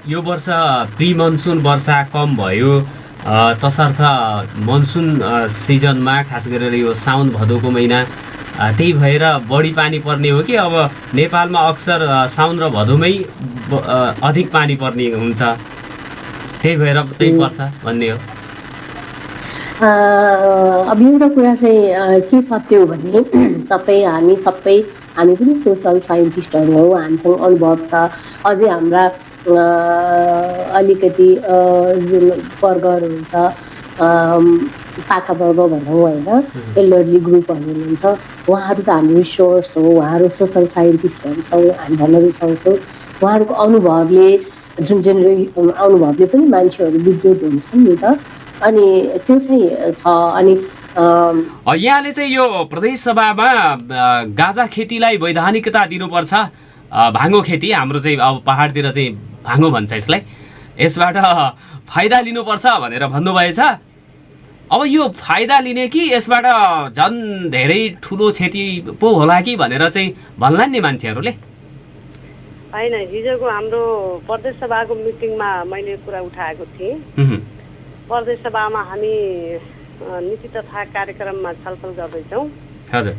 यो वर्ष pre monsoon वर्षा कम भयो, तसर्थ मनसुन सिजनमा खास गरेर यो साउन भदौको महिना त्यही भएर बढी पानी पर्ने हो कि अब नेपालमा अक्सर साउन र भदौमै अधिक पानी पर्ने हुन्छ त्यही भएर चाहिँ पर्छ भन्ने हो? अब एउटा कुरा चाहिँ के सत्य हो भने हामी सबै हामी पनि सोसल साइन्टिस्टहरू हौ, हामीसँग अनुभव छ। अझै हाम्रा अलिकति जुन वर्गहरू हुन्छ पाका वर्ग भनौँ होइन, एल्डरली ग्रुपहरू हुनुहुन्छ, उहाँहरू त हाम्रो रिसोर्स हो, उहाँहरू सोसल साइन्टिस्टहरू छौँ, हामी भन्न रुचाउँछौँ। उहाँहरूको अनुभवले जुन अनुभवले पनि मान्छेहरू विद्युत हुन्छन् नि त, अनि त्यो चाहिँ छ। अनि यहाँले चाहिँ यो प्रदेश सभामा गाँजा खेतीलाई वैधानिकता दिनुपर्छ, भाङ्गो खेती हाम्रो चाहिँ अब पहाडतिर चाहिँ भाङ्गो भन्छ यसलाई, यसबाट फाइदा लिनुपर्छ भनेर भन्नुभएछ। अब यो फाइदा लिने कि यसबाट झन् धेरै ठुलो क्षति पो होला कि भनेर चाहिँ भन्लान् नि मान्छेहरूले? होइन, हिजोको हाम्रो प्रदेश सभाको मिटिङमा मैले कुरा उठाएको थिएँ। प्रदेश सभामा हामी नीति तथा कार्यक्रममा छलफल गर्दैछौँ। हजुर,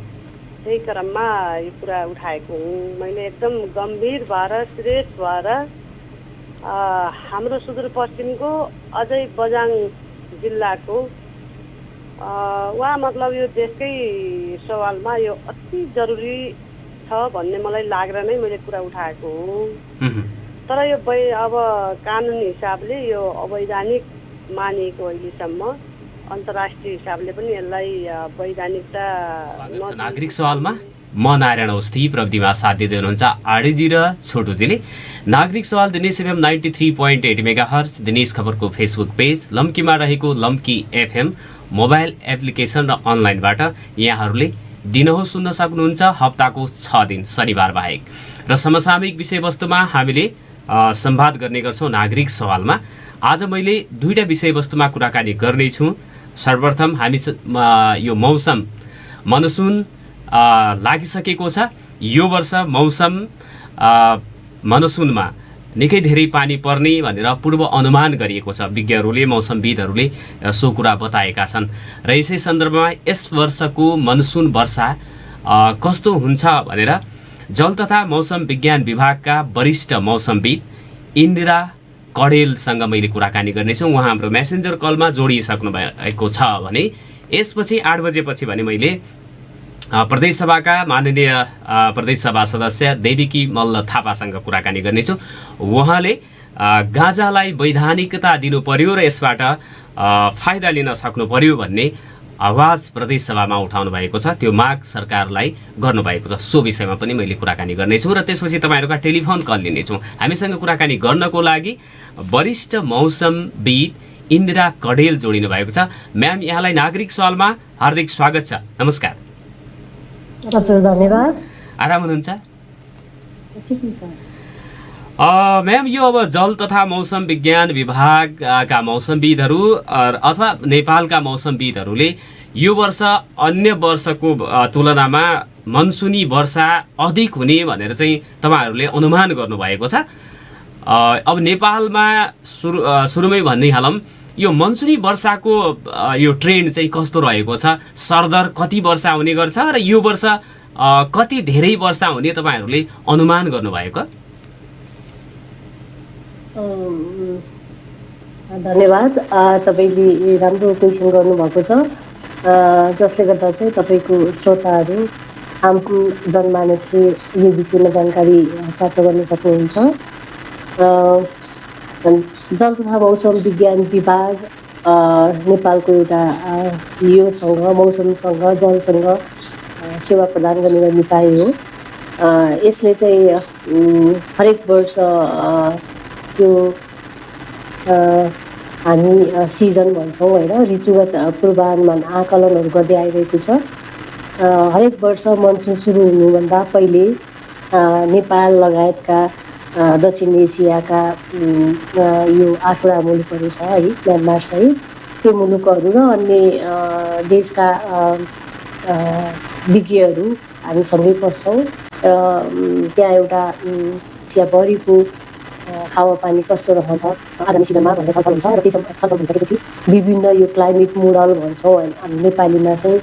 त्यही क्रममा यो कुरा उठाएको हुँ। मैले एकदम गम्भीर भएर सिरियस भएर हाम्रो सुदूरपश्चिमको अझै बझाङ जिल्लाको मतलब यो देशकै सवालमा यो अति जरुरी छ भन्ने मलाई लागेर नै मैले कुरा उठाएको हो। तर यो अब कानुनी हिसाबले यो अवैधानिक मानिएको अहिलेसम्म, अन्तर्राष्ट्रिय हिसाबले पनि यसलाई वैधानिकता। नागरिक सवालमा म नारायण अवस्थी, प्रविधिमा साथ दिँदै हुनुहुन्छ आरडी र छोटुजीले। नागरिक सवाल दिनेश एफएम 93.8 मेगाहर्ज, दिनेश खबरको फेसबुक पेज, लम्कीमा रहेको लम्की एफएम मोबाइल एप्लिकेसन र अनलाइनबाट यहाँहरूले दिनहुँ सुन्न सक्नुहुन्छ, हप्ताको 6 दिन शनिबार बाहेक। र समसामयिक विषयवस्तुमा हामीले संवाद गर्ने गर्छौँ नागरिक सवालमा। आज मैले दुईवटा विषयवस्तुमा कुराकानी गर्नेछु। सर्वप्रथम हामी यो मौसम मनसुन लागिसकेको छ। यो वर्ष मौसम मनसुनमा निकै धेरै पानी पर्ने भनेर पूर्व अनुमान गरिएको छ। विज्ञहरूले, मौसमविदहरूले सो कुरा बताएका छन्। र यसै सन्दर्भमा यस वर्षको मनसुन वर्षा कस्तो हुन्छ भनेर जल तथा मौसम विज्ञान विभागका वरिष्ठ मौसमविद इन्दिरा कडेलसँग मैले कुराकानी गर्नेछु। उहाँ हाम्रो मेसेन्जर कलमा जोडिसक्नु भएको छ भने यसपछि 8 बजेपछि भने मैले प्रदेश सभाका माननीय प्रदेश सभा सदस्य देविकी मल्ल थापासँग कुराकानी गर्नेछु। उहाँले गाँजालाई वैधानिकता दिनु पर्यो र यसबाट फाइदा लिन सक्नु पर्यो भन्ने आवाज प्रदेश सभामा उठाउनु भएको छ। त्यो माग सरकारलाई गर्नुभएको छ। सो विषयमा पनि मैले कुराकानी गर्नेछु र त्यसपछि तपाईँहरूका टेलिफोन कल लिनेछु। हामीसँग कुराकानी गर्नको लागि वरिष्ठ मौसमविद इन्दिरा कडेल जोडिनु भएको छ। म्याम, यहाँलाई नागरिक सवालमा हार्दिक स्वागत छ। नमस्कार। हजुर, धन्यवाद। आराम हुनुहुन्छ? म्याम, यो अब जल तथा मौसम विज्ञान विभागका मौसमविदहरू अथवा नेपालका मौसमविदहरूले यो वर्ष अन्य वर्षको तुलनामा मनसुनी वर्षा अधिक हुने भनेर चाहिँ तपाईँहरूले अनुमान गर्नुभएको छ। अब नेपालमा सुरुमै भनिहालौँ, यो मनसुनी वर्षाको यो ट्रेन्ड चाहिँ कस्तो रहेको छ? सरदर कति वर्षा हुने गर्छ र यो वर्ष कति धेरै वर्षा हुने तपाईँहरूले अनुमान गर्नुभएको? धन्यवाद। तपाईँले राम्रो क्वेसन गर्नुभएको छ, जसले गर्दा चाहिँ तपाईँको श्रोताहरू, आमको जनमानसले यो विषयमा जानकारी प्राप्त गर्न सक्नुहुन्छ। जल तथा मौसम विज्ञान विभाग नेपालको एउटा योसँग, मौसमसँग, जलसँग सेवा प्रदान गर्ने निकाय हो। यसले चाहिँ हरेक वर्ष त्यो हामी सिजन भन्छौँ होइन, ऋतुगत पूर्वानुमान आकलनहरू गर्दै आइरहेको छ। हरेक वर्ष मनसुन सुरु हुनुभन्दा पहिले नेपाल लगायतका दक्षिण एसियाका यो 8वटा मुलुकहरू छ है, म्यानमार सहित, त्यो मुलुकहरू र अन्य देशका विज्ञहरू हामीसँगै बस्छौँ। त्यहाँ एउटा एसियाभरिको हावापानी कस्तो रहन्छ आगामी सिजनमा भनेर छलफल हुन्छ र त्यो छलफल भइसकेपछि विभिन्न यो क्लाइमेट मोडल भन्छौँ हामी नेपालीमा चाहिँ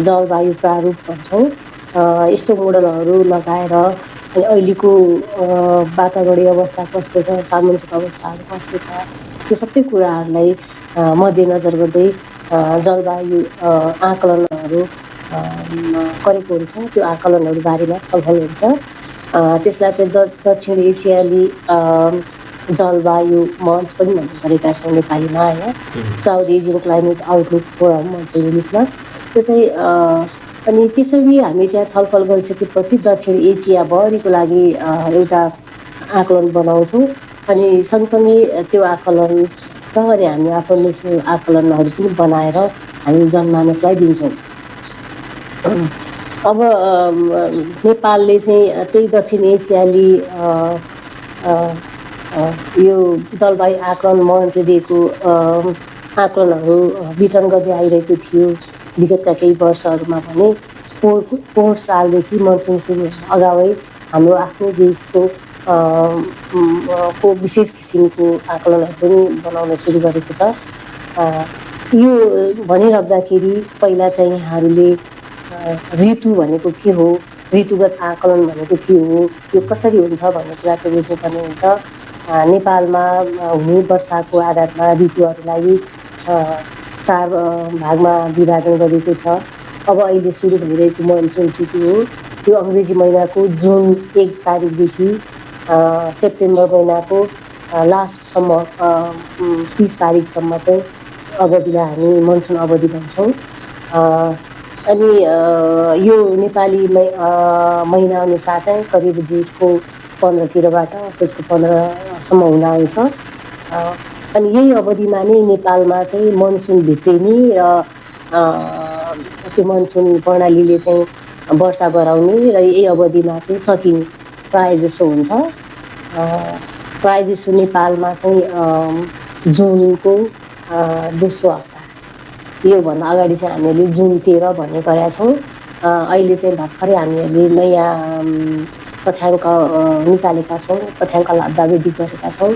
जलवायु प्रारूप भन्छौँ यस्तो मोडलहरू लगाएर अनि अहिलेको वातावरणीय अवस्था कस्तो छ सामुद्रिक अवस्थाहरू कस्तो छ त्यो सबै कुराहरूलाई मध्यनजर गर्दै जलवायु आकलनहरू गरेको हुन्छ त्यो आकलनहरू बारेमा छलफल हुन्छ त्यसलाई चाहिँ दक्षिण एसियाली जलवायु मञ्च पनि भन्ने गरेका छौँ नेपालीमा होइन south Asian climate outlook forum भन्छ इङ्ग्लिसमा त्यो चाहिँ अनि त्यसरी हामी त्यहाँ छलफल गरिसकेपछि दक्षिण एसियाभरिको लागि एउटा आकलन बनाउँछौँ अनि सँगसँगै त्यो आकलन र अनि हामी आफ्नो नेसनल आकलनहरू पनि बनाएर हामी जनमानसलाई दिन्छौँ अब नेपालले चाहिँ त्यही दक्षिण एसियाली यो जलवायु आकलन मञ्चले दिएको आकलनहरू वितरण गर्दै आइरहेको थियो विगतका केही वर्षहरूमा भने पोहोर सालदेखि मनसुन सुरु अगावै हाम्रो आफ्नो देशको को विशेष किसिमको आकलनहरू पनि बनाउन सुरु गरेको छ यो भनिराख्दाखेरि पहिला चाहिँ यहाँहरूले ऋतु भनेको के हो ऋतुगत आकलन भनेको के हो यो कसरी हुन्छ भन्ने कुरा चाहिँ बुझ्नुपर्ने हुन्छ नेपालमा हुने वर्षाको आधारमा ऋतुहरूलाई 4 भागमा विभाजन गरिएको छ अब अहिले सुरु भइरहेको मनसुन ऋतु हो यो अङ्ग्रेजी महिनाको जुन 1 तारिकदेखि सेप्टेम्बर महिनाको लास्टसम्म 30 तारिकसम्म चाहिँ अवधिलाई हामी मनसुन अवधि भन्छौँ अनि यो नेपाली महिनाअनुसार चाहिँ करिब जेठको 15तिरबाट असोजको 15सम्म हुन आउँछ अनि यही अवधिमा नै नेपालमा चाहिँ मनसुन भित्रिने र त्यो मनसुन प्रणालीले चाहिँ वर्षा गराउने र यही अवधिमा चाहिँ सकिने प्रायः जसो हुन्छ प्रायः जसो नेपालमा चाहिँ जुनको दोस्रो हप्ता योभन्दा अगाडि चाहिँ हामीहरूले जुन 13 भन्ने गरेका छौँ अहिले चाहिँ भर्खरै हामीहरूले नयाँ तथ्याङ्क निकालेका छौँ तथ्याङ्क प्राविधिक गरेका छौँ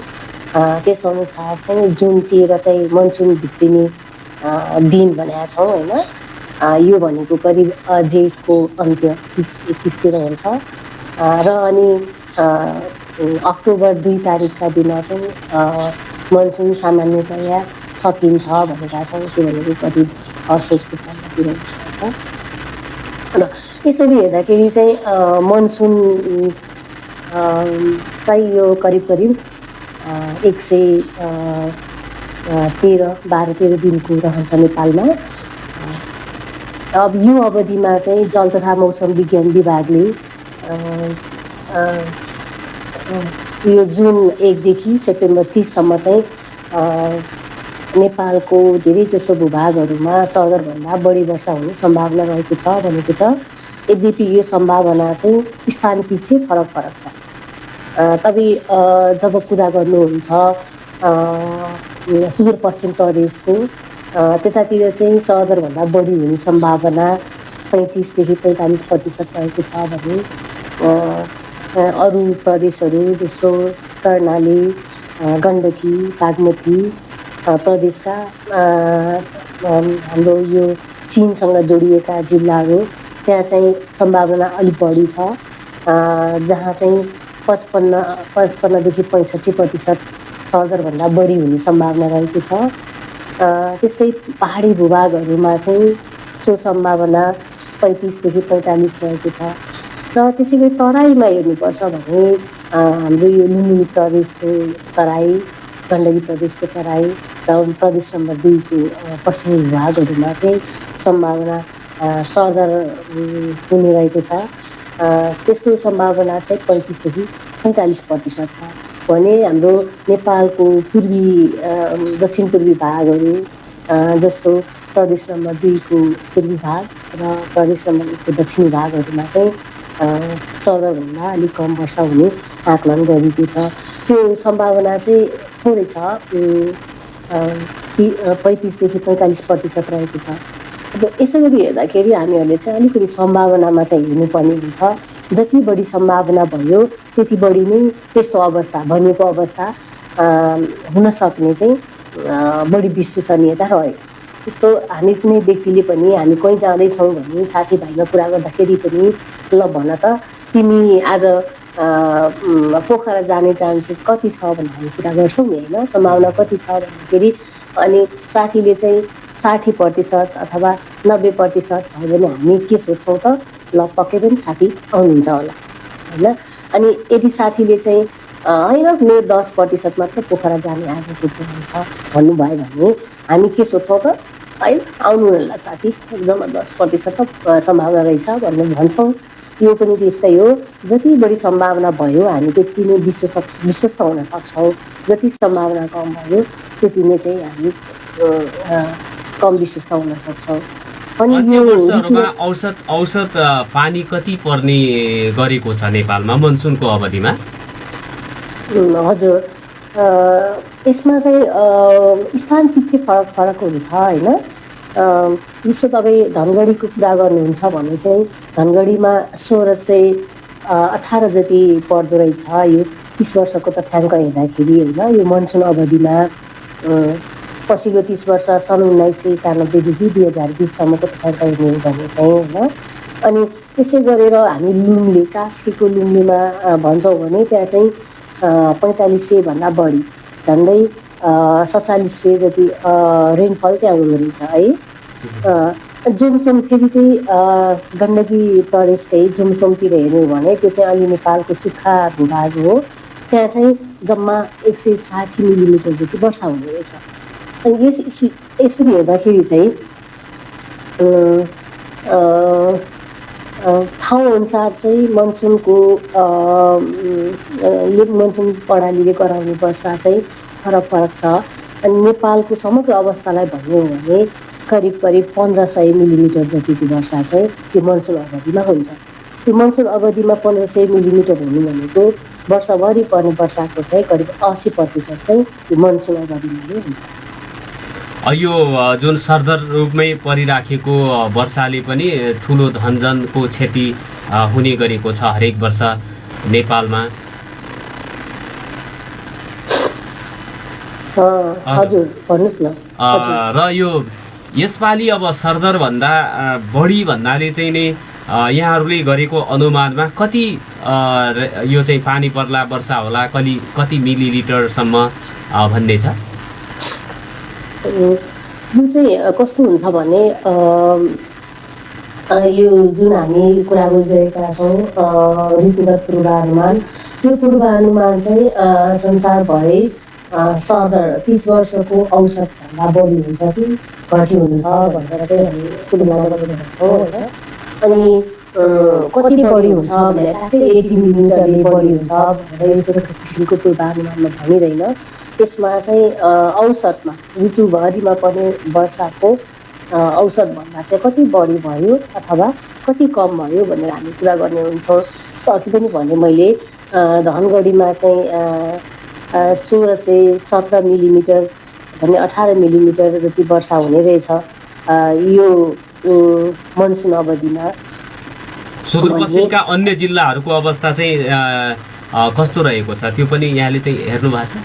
त्यसअनुसार चाहिँ जुन 13 चाहिँ मनसुन भित्रिने दिन भनेका छौँ होइन यो भनेको करिब जेठको अन्त्य 30-31 हुन्छ र अनि अक्टोबर 2 तारिकका दिन चाहिँ मनसुन सामान्यतया सकिन्छ भनेका छौँ त्यो भनेको करिब असोजको 15तिर हुन्छ र यसरी हेर्दाखेरि चाहिँ मनसुन चाहिँ यो करिब 12-13 दिनको रहन्छ नेपालमा अब यो अवधिमा चाहिँ जल तथा मौसम विज्ञान विभागले यो जुन 1 देखि सेप्टेम्बर 30 सम्म चाहिँ नेपालको धेरै जसो भूभागहरूमा सहरभन्दा बढी वर्षा हुने सम्भावना रहेको छ भनेको छ यद्यपि यो सम्भावना चाहिँ स्थान पछि फरक छ तपाईँ जब कुरा गर्नुहुन्छ सुदूरपश्चिम प्रदेशको त्यतातिर चाहिँ सहरभन्दा बढी हुने सम्भावना 35 देखि 45% रहेको छ भने अरू प्रदेशहरू जस्तो कर्णाली गण्डकी बागमती प्रदेशका हाम्रो यो चीनसँग जोडिएका जिल्लाहरू त्यहाँ चाहिँ सम्भावना अलिक बढी छ जहाँ चाहिँ 55 देखि 65% सहरभन्दा बढी हुने सम्भावना रहेको छ त्यस्तै पहाडी भूभागहरूमा चाहिँ सो सम्भावना 35 देखि 45 रहेको छ र त्यसैगरी तराईमा हेर्नुपर्छ भने हाम्रो यो लुम्बिनी प्रदेशको तराई गण्डकी प्रदेशको तराई र प्रदेश नम्बर 2 को पश्चिमी भूभागहरूमा चाहिँ सम्भावना सर्दर हुने रहेको छ त्यसको सम्भावना चाहिँ 35 देखि 45% छ भने हाम्रो नेपालको पूर्वी दक्षिण पूर्वी भागहरू जस्तो प्रदेश नम्बर 2 को पूर्वी भाग र प्रदेश नम्बर 1 को दक्षिणी भागहरूमा चाहिँ सर्दरभन्दा अलिक कम वर्षा हुने आकलन गरिएको छ त्यो सम्भावना चाहिँ थोरै छ 35 देखि 45% रहेको छ अब यसरी हेर्दाखेरि हामीहरूले चाहिँ अलिकति सम्भावनामा चाहिँ हेर्नुपर्ने हुन्छ जति बढी सम्भावना भयो त्यति बढी नै त्यस्तो अवस्था भनिएको अवस्था हुन सक्ने चाहिँ बढी विश्वसनीयता रह्यो। त्यस्तो हामी कुनै व्यक्तिले पनि हामी कहीँ जाँदैछौँ भने साथीभाइमा कुरा गर्दाखेरि पनि ल भन त तिमी आज पोखरा जाने चान्सेस कति छ भनेर हामी कुरा गर्छौँ नि होइन, सम्भावना कति छ भन्दाखेरि अनि साथीले चाहिँ 60% अथवा 90% भयो भने हामी के सोच्छौँ त ल पक्कै पनि साथी आउनुहुन्छ होला होइन। अनि यदि साथीले चाहिँ होइन मेरो 10% मात्र पोखरा जाने आजको प्लान छ भन्नुभयो भने हामी के सोच्छौँ त होइन आउनु होला साथी एकदम 10% त सम्भावना रहेछ भन्ने भन्छौँ। यो पनि त्यस्तै हो, जति बढी सम्भावना भयो हामी त्यति नै विश्वस्त हुन सक्छौँ, जति सम्भावना कम भयो त्यति नै चाहिँ हामी कम विश्वस्त हुन सक्छौँ। अनि अन्य वर्षहरूमा औसत पानी कति पर्ने गरेको छ नेपालमा मनसुनको अवधिमा? हजुर यसमा चाहिँ स्थान पछि फरक फरक हुन्छ होइन। जस्तो तपाईँ धनगढीको कुरा गर्नुहुन्छ भने चाहिँ धनगढीमा 1618 जति पर्दो रहेछ। यो 30 वर्षको तथ्याङ्क हेर्दाखेरि होइन, यो मनसुन अवधिमा पछिल्लो 30 वर्ष सन् 1991देखि 2020सम्मको तथ्याङ्क हेर्ने हो भने चाहिँ होइन। अनि त्यसै गरेर हामी लुम्ले कास्कीको लुम्लेमा भन्छौँ भने त्यहाँ चाहिँ 4500 भन्दा बढी झन्डै 4700 जति रेनफल त्यहाँ हुँदो रहेछ है। जुमसोम फेरि चाहिँ गण्डकी प्रदेशकै जुमसोमतिर हेर्ने हो भने त्यो चाहिँ अलि नेपालको सुक्खा भूभाग हो, त्यहाँ चाहिँ जम्मा 160 मिलिमिटर जति वर्षा हुँदो रहेछ। अनि यसरी हेर्दाखेरि चाहिँ ठाउँअनुसार चाहिँ मनसुनको मनसुन प्रणालीले गराउने वर्षा चाहिँ फरक फरक छ। अनि नेपालको समग्र अवस्थालाई भन्ने हो भने करिब 1500 मिलिमिटर जतिको वर्षा चाहिँ त्यो मनसुन अवधिमा हुन्छ। त्यो मनसुन अवधिमा 1500 मिलिमिटर हुनु भनेको वर्षभरि पर्ने वर्षाको चाहिँ करिब 80% चाहिँ त्यो मनसुन अवधिमा नै हुन्छ। यो जुन सरदर रूपमै परिराखेको वर्षाले पनि ठुलो धनजनको क्षति हुने गरेको छ हरेक वर्ष नेपालमा। हजुर भन्नुहोस् न। र यो यसपालि अब सरदरभन्दा बढी भन्नाले चाहिँ नि यहाँहरूले गरेको अनुमानमा कति यो चाहिँ पानी पर्ला वर्षा होला कति मिलिलिटरसम्म भन्ने छ? यो चाहिँ कस्तो हुन्छ भने यो जुन हामी कुरा गरिरहेका छौँ ऋतुगत पूर्वानुमान, त्यो पूर्वानुमान चाहिँ संसारभरै सरदर 30 वर्षको औसतभन्दा बढी हुन्छ कि घटी हुन्छ भनेर चाहिँ हामी तुलना गरिरहेछौँ होइन। अनि कति बढी हुन्छ भने ठ्याक्कै 80 मिलिमिटरले बढी हुन्छ भनेर यस्तो किसिमको पूर्वानुमानमा भनिँदैन। त्यसमा चाहिँ औसतमा ऋतुभरिमा पर्ने वर्षाको औसतभन्दा चाहिँ कति बढी भयो अथवा कति कम भयो भनेर हामी कुरा गर्ने हुन्छौँ। जस्तो अघि पनि भने मैले धनगढीमा चाहिँ 1617 मिलिमिटर भन्ने 18 मिलिमिटर जति वर्षा हुने रहेछ यो मनसुन अवधिमा। सुदूरपश्चिमका अन्य जिल्लाहरूको अवस्था चाहिँ कस्तो रहेको छ त्यो पनि यहाँले चाहिँ हेर्नु भएको छ?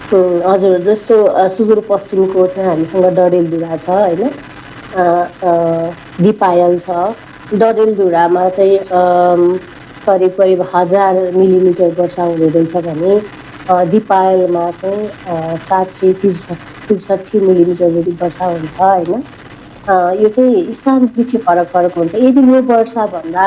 हजुर, जस्तो सुदूरपश्चिमको चाहिँ हामीसँग डडेलधुरा छ होइन, दिपायल छ। डडेलधुरामा चाहिँ करिब 1000 मिलिमिटर वर्षा हुने रहेछ भने दिपायलमा चाहिँ 763 मिलिमिटर जति वर्षा हुन्छ होइन। यो चाहिँ स्थान पछि फरक फरक हुन्छ। यदि यो वर्षाभन्दा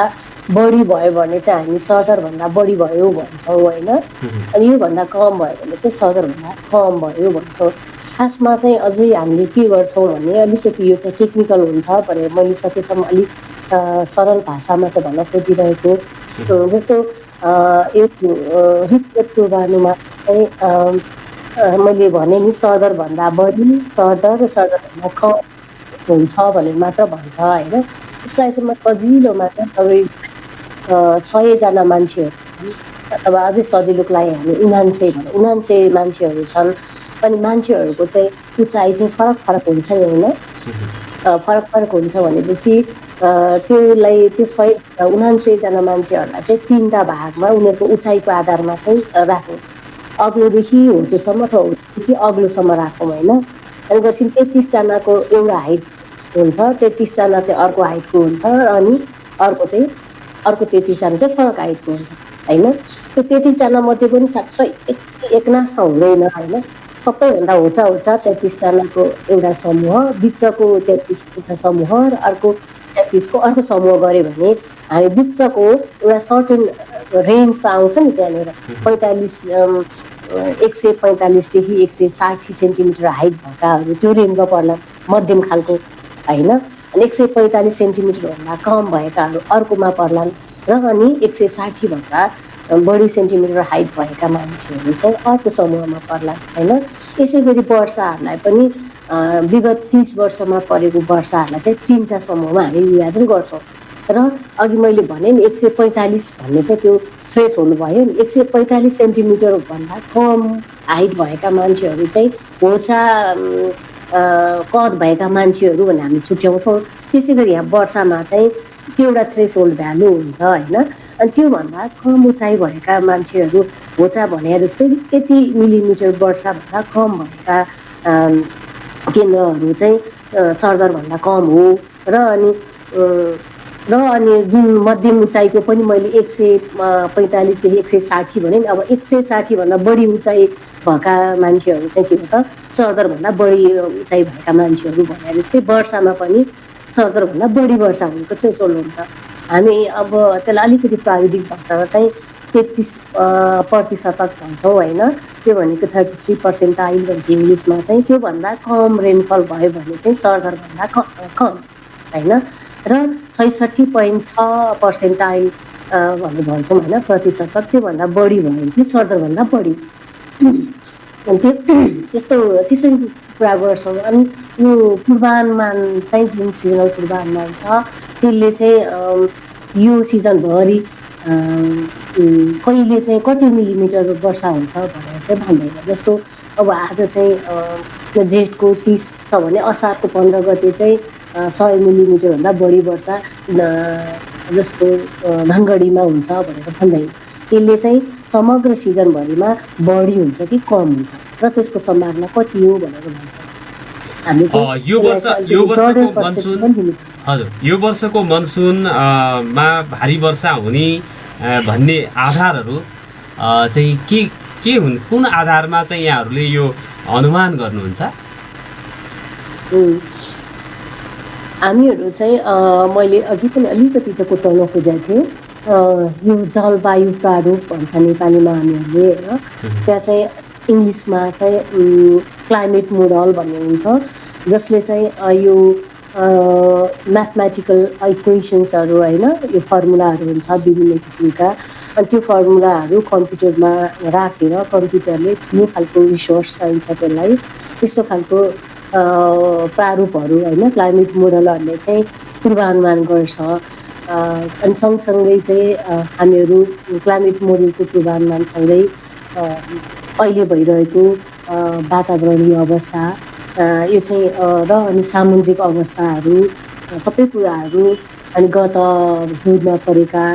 बढी भयो भने चाहिँ हामी सरदरभन्दा बढी भयो भन्छौँ होइन। अनि योभन्दा कम भयो भने चाहिँ सरदरभन्दा कम भयो भन्छौँ। खासमा चाहिँ अझै हामीले के गर्छौँ भने अलिकति यो चाहिँ टेक्निकल हुन्छ भनेर मैले सकेसम्म अलिक सरल भाषामा चाहिँ भन्न खोजिरहेको। जस्तो यो ऋतुगत पूर्वानुमान चाहिँ मैले भने नि सरदरभन्दा बढी सरदर र सरदरभन्दा कम हुन्छ भनेर मात्र भन्छ होइन। यसलाई चाहिँ म सजिलोमा चाहिँ तपाईँ 100 जना मान्छेहरू अथवा अझै सजिलोको लागि हामी 79 मान्छेहरू छन्। अनि मान्छेहरूको चाहिँ उचाइ चाहिँ फरक फरक हुन्छ नि होइन। फरक फरक हुन्छ भनेपछि त्यसलाई त्यो 179जना मान्छेहरूलाई चाहिँ 3टा भागमा उनीहरूको उचाइको आधारमा चाहिँ राख्यौँ। अग्लोदेखि होचोसम्म अथवा होचोदेखि अग्लोसम्म राखौँ होइन। अनि गर्छौँ 33जनाको एउटा हाइट हुन्छ, 33जना चाहिँ अर्को हाइटको हुन्छ, अनि अर्को 33जना चाहिँ फरक हाइटको हुन्छ होइन। त्यो 33जना मध्ये पनि सबै एकनास त हुँदैन होइन। सबैभन्दा होचा 33जनाको एउटा समूह, बिचको 33को एउटा समूह र अर्को 33को अर्को समूह गऱ्यो भने हामी बिचको एउटा सर्टेन रेन्ज त आउँछ नि त्यहाँनिर 145देखि 160 सेन्टिमिटर हाइट भएकाहरू त्यो रेन्जमा पर्ला, मध्यम खालको होइन। अनि 145 सेन्टिमिटरभन्दा कम भएकाहरू अर्कोमा पर्लान् र अनि 160 भन्दा बढी सेन्टिमिटर हाइट भएका मान्छेहरू चाहिँ अर्को समूहमा पर्ला होइन। यसै गरी वर्षाहरूलाई पनि विगत 30 वर्षमा परेको वर्षाहरूलाई चाहिँ 3टा समूहमा हामी विभाजन गर्छौँ। र अघि मैले भने नि 145 भन्ने चाहिँ त्यो थ्रेस होल्ड भयो नि। 145 सेन्टिमिटरभन्दा कम हाइट भएका मान्छेहरू चाहिँ होचा कद भएका मान्छेहरू भनेर हामी छुट्याउँछौँ। त्यसै गरी यहाँ वर्षामा चाहिँ त्यो एउटा थ्रेस होल्ड भ्यालु हुन्छ होइन। अनि त्योभन्दा कम उचाइ भएका मान्छेहरू होचा भने जस्तै यति मिलिमिटर वर्षाभन्दा कम भएका केन्द्रहरू चाहिँ सरदरभन्दा कम हो। र अनि जुन मध्यम उचाइको पनि मैले 145देखि 160 भने नि। अब 160 भन्दा बढी उचाइ भएका मान्छेहरू चाहिँ के भन्छ सरदरभन्दा बढी उचाइ भएका मान्छेहरू भने जस्तै वर्षामा पनि सरदरभन्दा बढी वर्षा हुनुको थ्रेसहोल्ड हुन्छ। हामी अब त्यसलाई अलिकति प्राविधिक भाषामा चाहिँ 33% भन्छौँ होइन। त्यो भनेको 33 पर्सेन्टाइल भन्छ इङ्ग्लिसमा चाहिँ। त्योभन्दा कम रेनफल भयो भने चाहिँ सरदरभन्दा कम होइन। र 66.6 पर्सेन्टाइल भनेर भन्छौँ होइन, प्रतिशत। त्योभन्दा बढी भयो भने चाहिँ सरदरभन्दा बढी। त्यस्तो त्यसरी कुरा गर्छौँ। अनि यो पूर्वानुमान चाहिँ जुन सिजनल पूर्वानुमान छ त्यसले चाहिँ यो सिजनभरि कहिले चाहिँ कति मिलिमिटर वर्षा हुन्छ भनेर चाहिँ भन्दैन। जस्तो अब आज चाहिँ जेठको 30 छ भने असारको 15 गते चाहिँ 100 मिलिमिटरभन्दा बढी वर्षा जस्तो धनगढीमा हुन्छ भनेर भन्दैन। त्यसले चाहिँ समग्र सिजनभरिमा बढी हुन्छ कि कम हुन्छ र त्यसको सम्भावना कति हो भनेर भन्छ। यो वर्षको मनसुनमा भारी वर्षा हुने भन्ने आधारहरू चाहिँ के हुन्? कुन आधारमा चाहिँ यहाँहरूले यो अनुमान गर्नुहुन्छ? हामीहरू चाहिँ मैले अघि पनि अलिकति चाहिँ कोटाउन खोजेको थिएँ। यो जलवायु प्रारूप भन्छ नेपालीमा हामीहरूले होइन। त्यहाँ चाहिँ इङ्ग्लिसमा चाहिँ क्लाइमेट मोडल भन्ने हुन्छ, जसले चाहिँ यो म्याथमेटिकल इक्वेसन्सहरू होइन, यो फर्मुलाहरू हुन्छ विभिन्न किसिमका। अनि त्यो फर्मुलाहरू कम्प्युटरमा राखेर कम्प्युटरले कुनै खालको रिसोर्स चाहिन्छ त्यसलाई, त्यस्तो खालको प्रारूपहरू होइन क्लाइमेट मोडलहरूले चाहिँ पूर्वानुमान गर्छ। अनि सँगसँगै चाहिँ हामीहरू क्लाइमेट मोडलको पूर्वानुमानसँगै अहिले भइरहेको वातावरणीय अवस्था यो चाहिँ र अनि सामुद्रिक अवस्थाहरू सबै कुराहरू अनि गत हिउँदमा परेका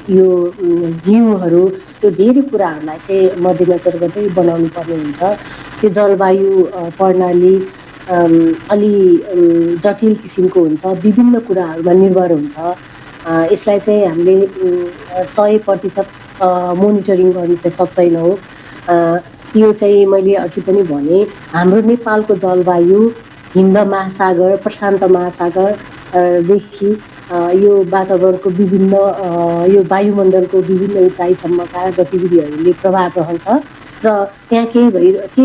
यो हिउँहरू त्यो धेरै कुराहरूलाई चाहिँ मध्यनजर गर्दै बनाउनु पर्ने हुन्छ। त्यो जलवायु प्रणाली अलि जटिल किसिमको हुन्छ, विभिन्न कुराहरूमा निर्भर हुन्छ। यसलाई चाहिँ हामीले 100% मोनिटरिङ गर्नु चाहिँ सक्दैनौँ। यो चाहिँ मैले अघि पनि भने हाम्रो नेपालको जलवायु हिन्द महासागर प्रशान्त महासागरदेखि यो वातावरणको विभिन्न यो वायुमण्डलको विभिन्न उचाइसम्मका गतिविधिहरूले प्रभाव रहन्छ र त्यहाँ के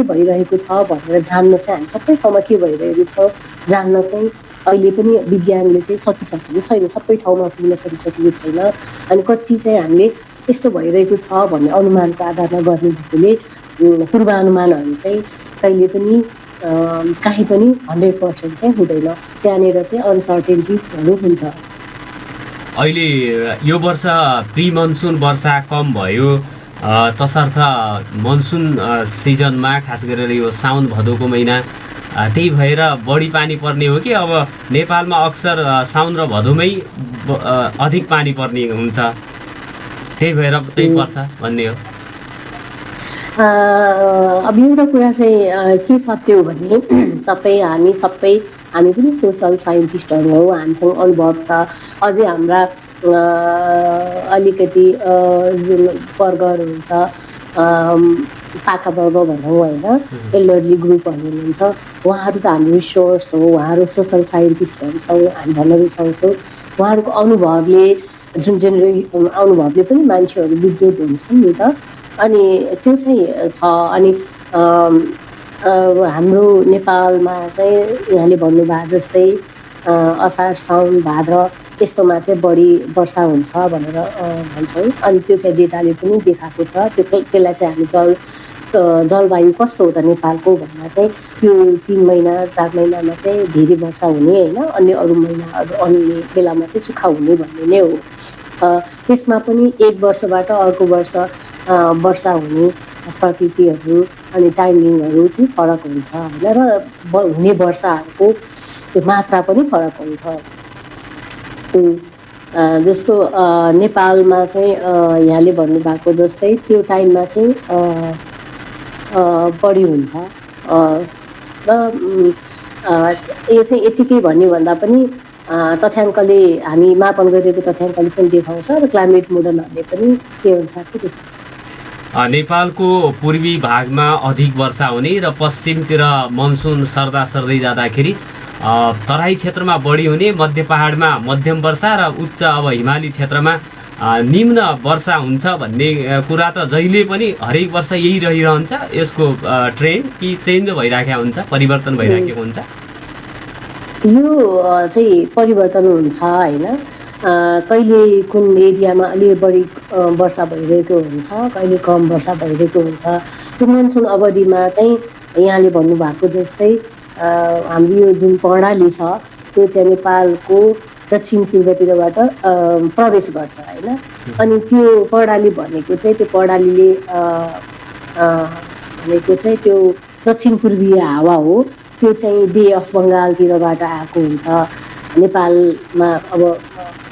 भइरहेको छ भनेर जान्न चाहिँ हामी सबै ठाउँमा के भइरहेको छ जान्न चाहिँ अहिले पनि विज्ञानले चाहिँ सकिसकेको छैन, सबै ठाउँमा पुग्न सकिसकेको छैन। अनि कति चाहिँ हामीले यस्तो भइरहेको छ भन्ने अनुमानको आधारमा गर्ने भएकोले पूर्वानुमानहरू चाहिँ कहिले पनि काहीँ पनि 100% चाहिँ हुँदैन, त्यहाँनिर चाहिँ अनसर्टेन्टीहरू हुन्छ। अहिले यो वर्ष प्री मनसुन वर्षा कम भयो, तसर्थ मनसुन सिजनमा खास गरेर यो साउन भदौको महिना त्यही भएर बढी पानी पर्ने हो कि अब नेपालमा अक्सर साउन र भदौमै अधिक पानी पर्ने हुन्छ, त्यही भएर चाहिँ पर्छ भन्ने हो? अब एउटा कुरा चाहिँ के सत्य हो भने हामी सबै हामी पनि सोसल साइन्टिस्टहरू हो, हामीसँग अनुभव छ। अझै हाम्रा अलिकति जुन वर्गहरू हुन्छ पाका वर्ग भनौँ होइन, एल्डरली ग्रुपहरू हुनुहुन्छ, उहाँहरू त हाम्रो रिसोर्स हो, उहाँहरू सोसल साइन्टिस्टहरू छौँ, हामी भन्न रुचाउँछौँ। उहाँहरूको अनुभवले जुन अनुभवले पनि मान्छेहरू विद्युत हुन्छन् नि त, अनि त्यो चाहिँ छ। अनि हाम्रो नेपालमा चाहिँ यहाँले भन्नुभएको जस्तै असार साउन भाद्र यस्तोमा चाहिँ बढी वर्षा हुन्छ भनेर भन्छौँ। अनि त्यो चाहिँ डेटाले पनि देखाएको छ। त्यसलाई चाहिँ हामी जलवायु कस्तो हो त नेपालको भन्दा चाहिँ यो 3 महिना 4 महिनामा चाहिँ धेरै वर्षा हुने होइन, अन्य अरू अन्य बेलामा चाहिँ सुक्खा हुने भन्ने नै हो। त्यसमा पनि एक वर्षबाट अर्को वर्ष वर्षा हुने प्रकृतिहरू अनि टाइमिङहरू चाहिँ फरक हुन्छ होइन, र हुने वर्षाहरूको त्यो मात्रा पनि फरक हुन्छ। जस्तो नेपालमा चाहिँ यहाँले भन्नुभएको जस्तै त्यो टाइममा चाहिँ बढी हुन्छ र यो चाहिँ यतिकै भन्ने भन्दा पनि तथ्याङ्कले हामी मापन गरेको तथ्याङ्कले पनि देखाउँछ र क्लाइमेट मोडलहरूले पनि के अनुसारको देखाउँछ। नेपालको पूर्वी भागमा अधिक वर्षा हुने र पश्चिमतिर मनसुन सर्दै जाँदाखेरि तराई क्षेत्रमा बढी हुने, मध्य पहाडमा मध्यम वर्षा र उच्च अब हिमाली क्षेत्रमा निम्न वर्षा हुन्छ भन्ने कुरा त जहिले पनि हरेक वर्ष यही रहिरहन्छ। यसको ट्रेन्ड कि चेन्ज भइराखेको हुन्छ, परिवर्तन भइराखेको हुन्छ? यो चाहिँ परिवर्तन हुन्छ होइन। कहिले कुन एरियामा अलि बढी वर्षा भइरहेको हुन्छ, कहिले कम वर्षा भइरहेको हुन्छ। त्यो मनसुन अवधिमा चाहिँ यहाँले भन्नुभएको जस्तै हाम्रो यो जुन प्रणाली छ त्यो चाहिँ नेपालको दक्षिण पूर्वतिरबाट प्रवेश गर्छ होइन। अनि त्यो प्रणाली भनेको चाहिँ त्यो प्रणालीले भनेको चाहिँ त्यो दक्षिण पूर्वीय हावा हो, त्यो चाहिँ बे अफ बङ्गालतिरबाट आएको हुन्छ नेपालमा अब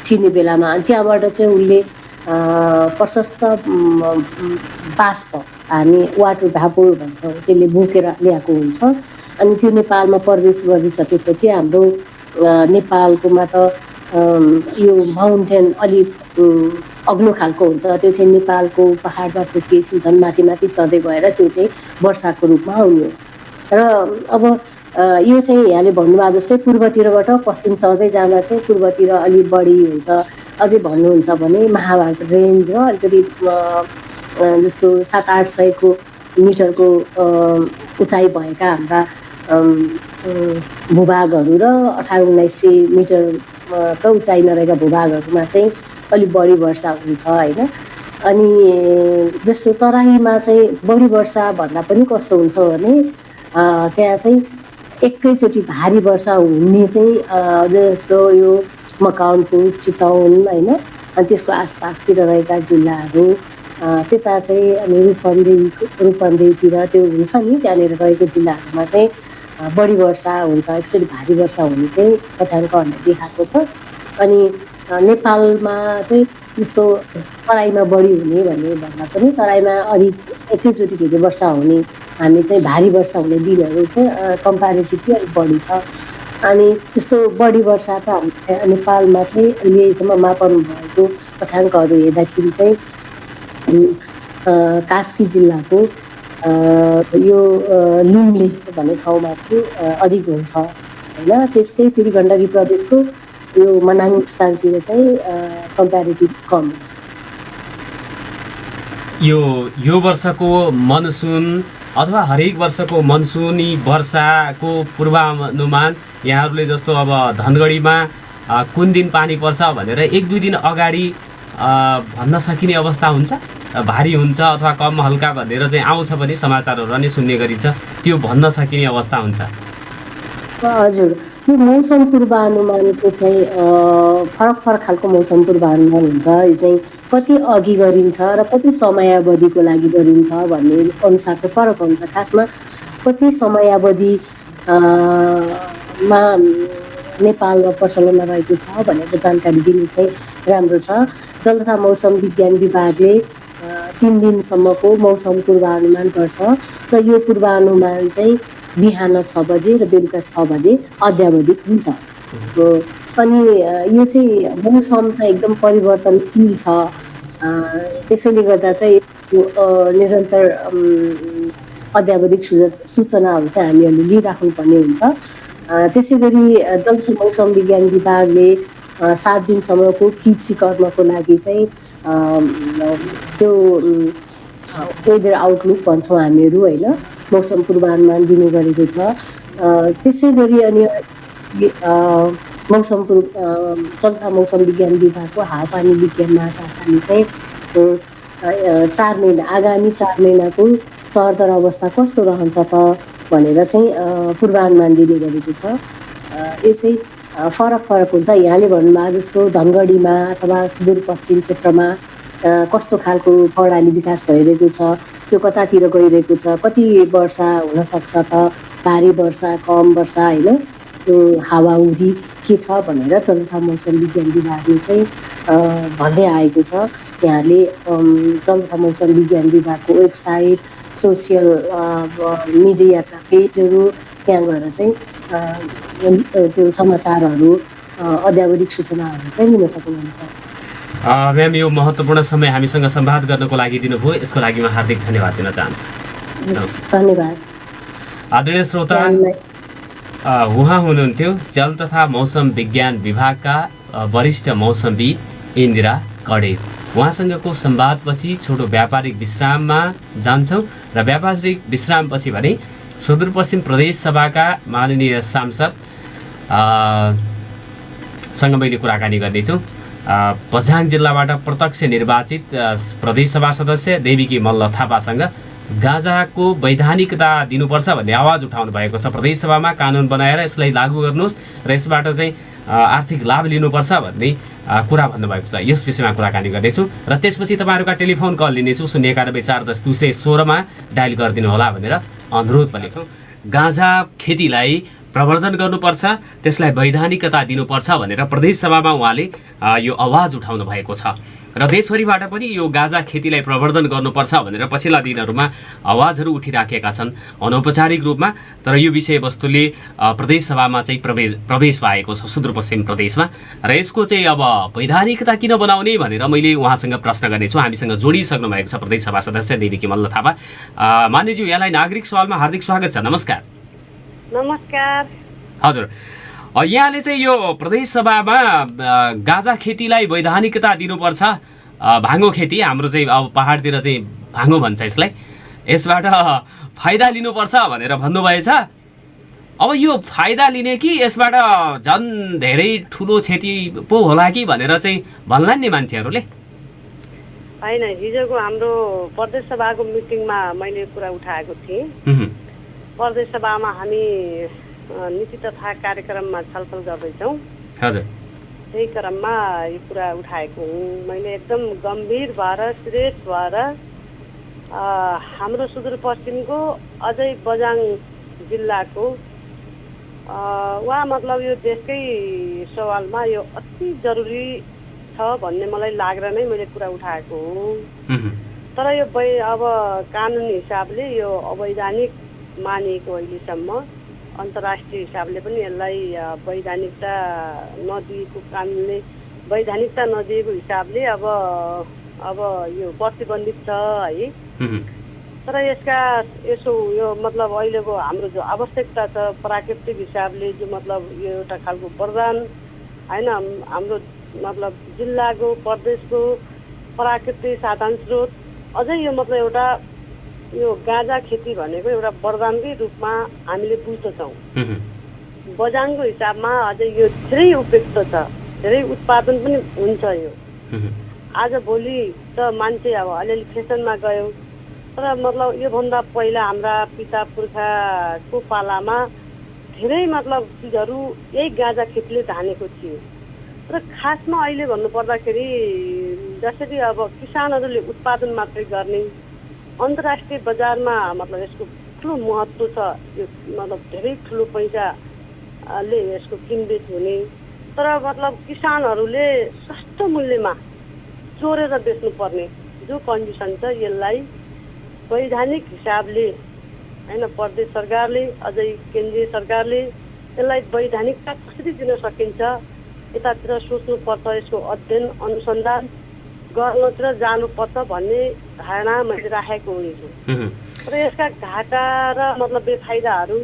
छिर्ने बेलामा। अनि त्यहाँबाट चाहिँ उसले प्रशस्त बाष्प, हामी वाटर भ्यापोर भन्छौँ, त्यसले बोकेर ल्याएको हुन्छ। अनि त्यो नेपालमा प्रवेश गरिसकेपछि हाम्रो नेपालकोमा त यो माउन्टेन अलिक अग्लो खालको हुन्छ, त्यो चाहिँ नेपालको पहाडमा ठोकिएपछि झन् माथि सर्दै गएर त्यो चाहिँ वर्षाको रूपमा आउने हो। र अब यो चाहिँ यहाँले भन्नुभएको जस्तै पूर्वतिरबाट पश्चिम सर्दै जाँदा चाहिँ पूर्वतिर अलिक बढी हुन्छ। अझै भन्नुहुन्छ भने महाभारत रेन्ज र अलिकति जस्तो 700-800 मिटरको उचाइ भएका हाम्रा भूभागहरू र 1800-1900 मिटरका उचाइ नरहेका भूभागहरूमा चाहिँ अलिक बढी वर्षा हुन्छ होइन। अनि जस्तो तराईमा चाहिँ बढी वर्षा भन्दा पनि कस्तो हुन्छ भने त्यहाँ चाहिँ एकैचोटि भारी वर्षा हुने चाहिँ जस्तो यो मकवानपुर, चितवन होइन, अनि त्यसको आसपासतिर रहेका जिल्लाहरू, त्यता चाहिँ अनि रूपन्देहीतिर त्यो हुन्छ नि, त्यहाँनिर रहेको जिल्लाहरूमा चाहिँ बढी वर्षा हुन्छ, एकचोटि भारी वर्षा हुने चाहिँ तथ्याङ्कहरूले देखाएको छ। अनि नेपालमा चाहिँ यस्तो तराईमा बढी हुने भन्दा पनि तराईमा अधिक एकैचोटि धेरै वर्षा हुने, हामी चाहिँ भारी वर्षा हुने दिनहरू चाहिँ कम्प्यारेटिभली अलिक बढी छ। अनि त्यस्तो बढी वर्षा त हाम्रो नेपालमा चाहिँ अहिलेसम्म मापन भएको तथ्याङ्कहरू हेर्दाखेरि चाहिँ कास्की जिल्लाको यो लुम्ले भन्ने ठाउँमा चाहिँ अधिक हुन्छ होइन। त्यसकै फेरि गण्डकी प्रदेशको यो मनाङ स्थानतिर चाहिँ कम्प्यारेटिभ कम हुन्छ। यो वर्षको मनसुन अथवा हरेक वर्षको मनसुनी वर्षाको पूर्वानुमान यहाँहरूले जस्तो अब धनगढीमा कुन दिन पानी पर्छ भनेर 1-2 दिन अगाडि भन्न सकिने अवस्था हुन्छ? भारी हुन्छ अथवा कम हल्का भनेर चाहिँ आउँछ पनि समाचारहरू नै सुन्ने गरिन्छ, त्यो भन्न सकिने अवस्था हुन्छ? हजुर, यो मौसम पूर्वानुमानको चाहिँ फरक खालको मौसम पूर्वानुमान हुन्छ। यो चाहिँ कति अघि गरिन्छ र कति समयावधिको लागि गरिन्छ भन्ने अनुसार चाहिँ फरक हुन्छ। खासमा कति समयावधि मा नेपालमा प्रचलनमा रहेको छ भनेर जानकारी दिनु चाहिँ राम्रो छ। जल तथा मौसम विज्ञान विभागले 3 दिनसम्मको मौसम पूर्वानुमान गर्छ र यो पूर्वानुमान चाहिँ बिहान 6 बजे र बेलुका 6 बजे अद्यावधिक हुन्छ। अनि यो चाहिँ मौसम चाहिँ एकदम परिवर्तनशील छ, त्यसैले गर्दा चाहिँ निरन्तर अद्यावधिक सूचनाहरू चाहिँ हामीहरूले लिइराख्नुपर्ने हुन्छ। त्यसै गरी जल तथा मौसम विज्ञान विभागले 7 दिनसम्मको कृषि कर्मको लागि चाहिँ त्यो वेदर आउटलुक भन्छौँ हामीहरू होइन, मौसम पूर्वानुमान दिने गरेको छ। त्यसै गरी अनि जल तथा मौसम विज्ञान विभागको हावापानी विज्ञान महाशाखाले चाहिँ 4 महिना आगामी 4 महिनाको चरदर अवस्था कस्तो रहन्छ त भनेर चाहिँ पूर्वानुमान दिने गरेको छ। यो चाहिँ फरक फरक हुन्छ। यहाँले भन्नुभयो जस्तो धनगढीमा अथवा सुदूरपश्चिम क्षेत्रमा कस्तो खालको प्रणाली विकास भइरहेको छ, त्यो कतातिर गइरहेको छ, कति वर्षा हुनसक्छ त, भारी वर्षा कम वर्षा होइन, हावाहुरी के छ भनेर जल तथा मौसम विज्ञान विभागले चाहिँ भन्दै आएको छ। यहाँले जल तथा मौसम विज्ञान विभागको वेबसाइट, सोसियल मिडियाका पेजहरू त्यहाँ गएर चाहिँ त्यो समाचारहरू अद्यावधिक सूचनाहरू चाहिँ लिन सक्नुहुन्छ। म्याम, यो महत्त्वपूर्ण समय हामीसँग संवाद गर्नको लागि दिनुभयो, यसको लागि म हार्दिक धन्यवाद दिन चाहन्छु। धन्यवाद। आदरणीय श्रोता, उहाँ हुनुहुन्थ्यो जल तथा मौसम विज्ञान विभागका वरिष्ठ मौसमविद इन्दिरा कडेल। उहाँसँगको संवादपछि छोटो व्यापारिक विश्राममा जान्छौँ र व्यापारिक विश्रामपछि भने सुदूरपश्चिम प्रदेश सभाका माननीय सांसद सँग मैले कुराकानी गर्नेछु। बझाङ जिल्लाबाट प्रत्यक्ष निर्वाचित प्रदेश सभा सदस्य देवीकी मल्ल थापासँग गाँजाको वैधानिकता दिनुपर्छ भन्ने आवाज उठाउनु भएको छ। प्रदेश सभामा कानुन बनाएर यसलाई लागू गर्नुहोस् र यसबाट चाहिँ आर्थिक लाभ लिनुपर्छ भन्ने कुरा भन्नुभएको छ। यस विषयमा कुराकानी गर्नेछु र त्यसपछि तपाईँहरूका टेलिफोन कल लिनेछु। 091-410-216मा डायल गरिदिनु होला भनेर अनुरोध पनि छौँ। गाँजा खेतीलाई प्रवर्धन गर्नुपर्छ, त्यसलाई वैधानिकता दिनुपर्छ भनेर प्रदेश सभामा उहाँले यो आवाज उठाउनु भएको छ र देशभरिबाट पनि यो गाँजा खेतीलाई प्रवर्धन गर्नुपर्छ भनेर पछिल्ला दिनहरूमा आवाजहरू उठिराखेका छन् अनौपचारिक रूपमा। तर यो विषयवस्तुले प्रदेश सभामा चाहिँ प्रवेश पाएको छ सुदूरपश्चिम प्रदेशमा र यसको चाहिँ अब वैधानिकता किन बनाउने भनेर मैले उहाँसँग प्रश्न गर्नेछु। हामीसँग जोडिसक्नु भएको छ प्रदेश सभा सदस्य देवीकी मल्ल थापा। मान्यज्यू, यहाँलाई नागरिक सवालमा हार्दिक स्वागत छ। नमस्कार। नमस्कार। हजुर, यहाँले चाहिँ यो प्रदेश सभामा गाँजा खेतीलाई वैधानिकता दिनुपर्छ, भाङ्गो खेती हाम्रो चाहिँ अब पहाडतिर चाहिँ भाङ्गो भन्छ यसलाई, यसबाट फाइदा लिनुपर्छ भनेर भन्नुभएछ। अब यो फाइदा लिने कि यसबाट झन् धेरै ठुलो क्षति पो होला कि भनेर चाहिँ भन्लान् नि मान्छेहरूले? होइन, हिजोको हाम्रो प्रदेश सभाको मिटिङमा मैले कुरा उठाएको थिएँ। प्रदेश सभामा हामी नीति तथा कार्यक्रममा छलफल गर्दैछौँ। हजुर, त्यही क्रममा यो कुरा उठाएको हुँ। मैले एकदम गम्भीर भएर सिरियस भएर हाम्रो सुदूरपश्चिमको अझै बझाङ जिल्लाको मतलब यो देशकै सवालमा यो अति जरुरी छ भन्ने मलाई लागेर नै मैले कुरा उठाएको हो। तर यो अब कानुनी हिसाबले यो अवैधानिक मानिएको अहिलेसम्म, अन्तर्राष्ट्रिय हिसाबले पनि यसलाई वैधानिकता नदिएको, कानुनले वैधानिकता नदिएको हिसाबले अब यो प्रतिबन्धित छ है। तर यसो यो मतलब अहिलेको हाम्रो जो आवश्यकता छ प्राकृतिक हिसाबले जो मतलब यो एउटा खालको वरदान होइन, हाम्रो मतलब जिल्लाको प्रदेशको प्राकृतिक साधन स्रोत अझै यो मतलब एउटा यो गाँजा खेती भनेको एउटा वरदानकै रूपमा हामीले बुझ्दछौँ। बजाङको हिसाबमा अझै यो धेरै उपयुक्त छ, धेरै उत्पादन पनि हुन्छ। यो आज भोलि त मान्छे अब अलिअलि फेसनमा गयो, तर मतलब योभन्दा पहिला हाम्रा पिता पुर्खाको पालामा धेरै मतलब चिजहरू यही गाँजा खेतीले धानेको थियो। तर खासमा अहिले भन्नुपर्दाखेरि जसरी अब किसानहरूले उत्पादन मात्रै गर्ने, अन्तर्राष्ट्रिय बजारमा मतलब यसको ठुलो महत्त्व छ। यो मतलब धेरै ठुलो पैसाले यसको किनबेच हुने, तर मतलब किसानहरूले सस्तो मूल्यमा चोरेर बेच्नुपर्ने जो कन्डिसन छ, यसलाई वैधानिक हिसाबले होइन प्रदेश सरकारले अझै केन्द्रीय सरकारले यसलाई वैधानिकता कसरी दिन सकिन्छ यतातिर सोच्नुपर्छ। यसको अध्ययन अनुसन्धान गर्नतिर जानुपर्छ भन्ने धारणा मैले राखेको हुन्छु। तर यसका घाटा र मतलब बेफाइदाहरू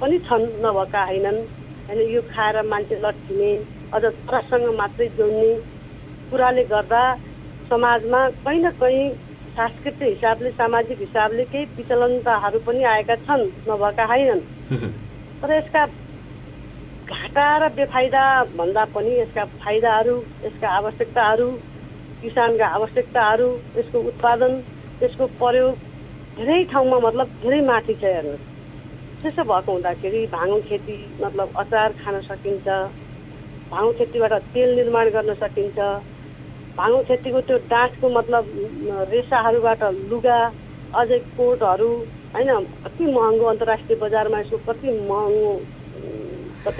पनि छन्, नभएका होइनन्। होइन, यो खाएर मान्छे लट्ठिने, अझ चरासँग मात्रै जोड्ने कुराले गर्दा समाजमा कहीँ न कहीँ सांस्कृतिक हिसाबले सामाजिक हिसाबले केही विचलनताहरू पनि आएका छन्, नभएका होइनन्। तर यसका घाटा र बेफाइदा भन्दा पनि यसका फाइदाहरू, यसका आवश्यकताहरू, किसानका आवश्यकताहरू, यसको उत्पादन, यसको प्रयोग धेरै ठाउँमा मतलब धेरै माथि छ। हेर्नुहोस्, त्यसो भएको हुँदाखेरि भाङो खेती मतलब अचार खान सकिन्छ, भाङो खेतीबाट तेल निर्माण गर्न सकिन्छ, भाङो खेतीको त्यो डाँठको मतलब रेसाहरूबाट लुगा, अझै कोटहरू, होइन, कति महँगो अन्तर्राष्ट्रिय बजारमा यसको कति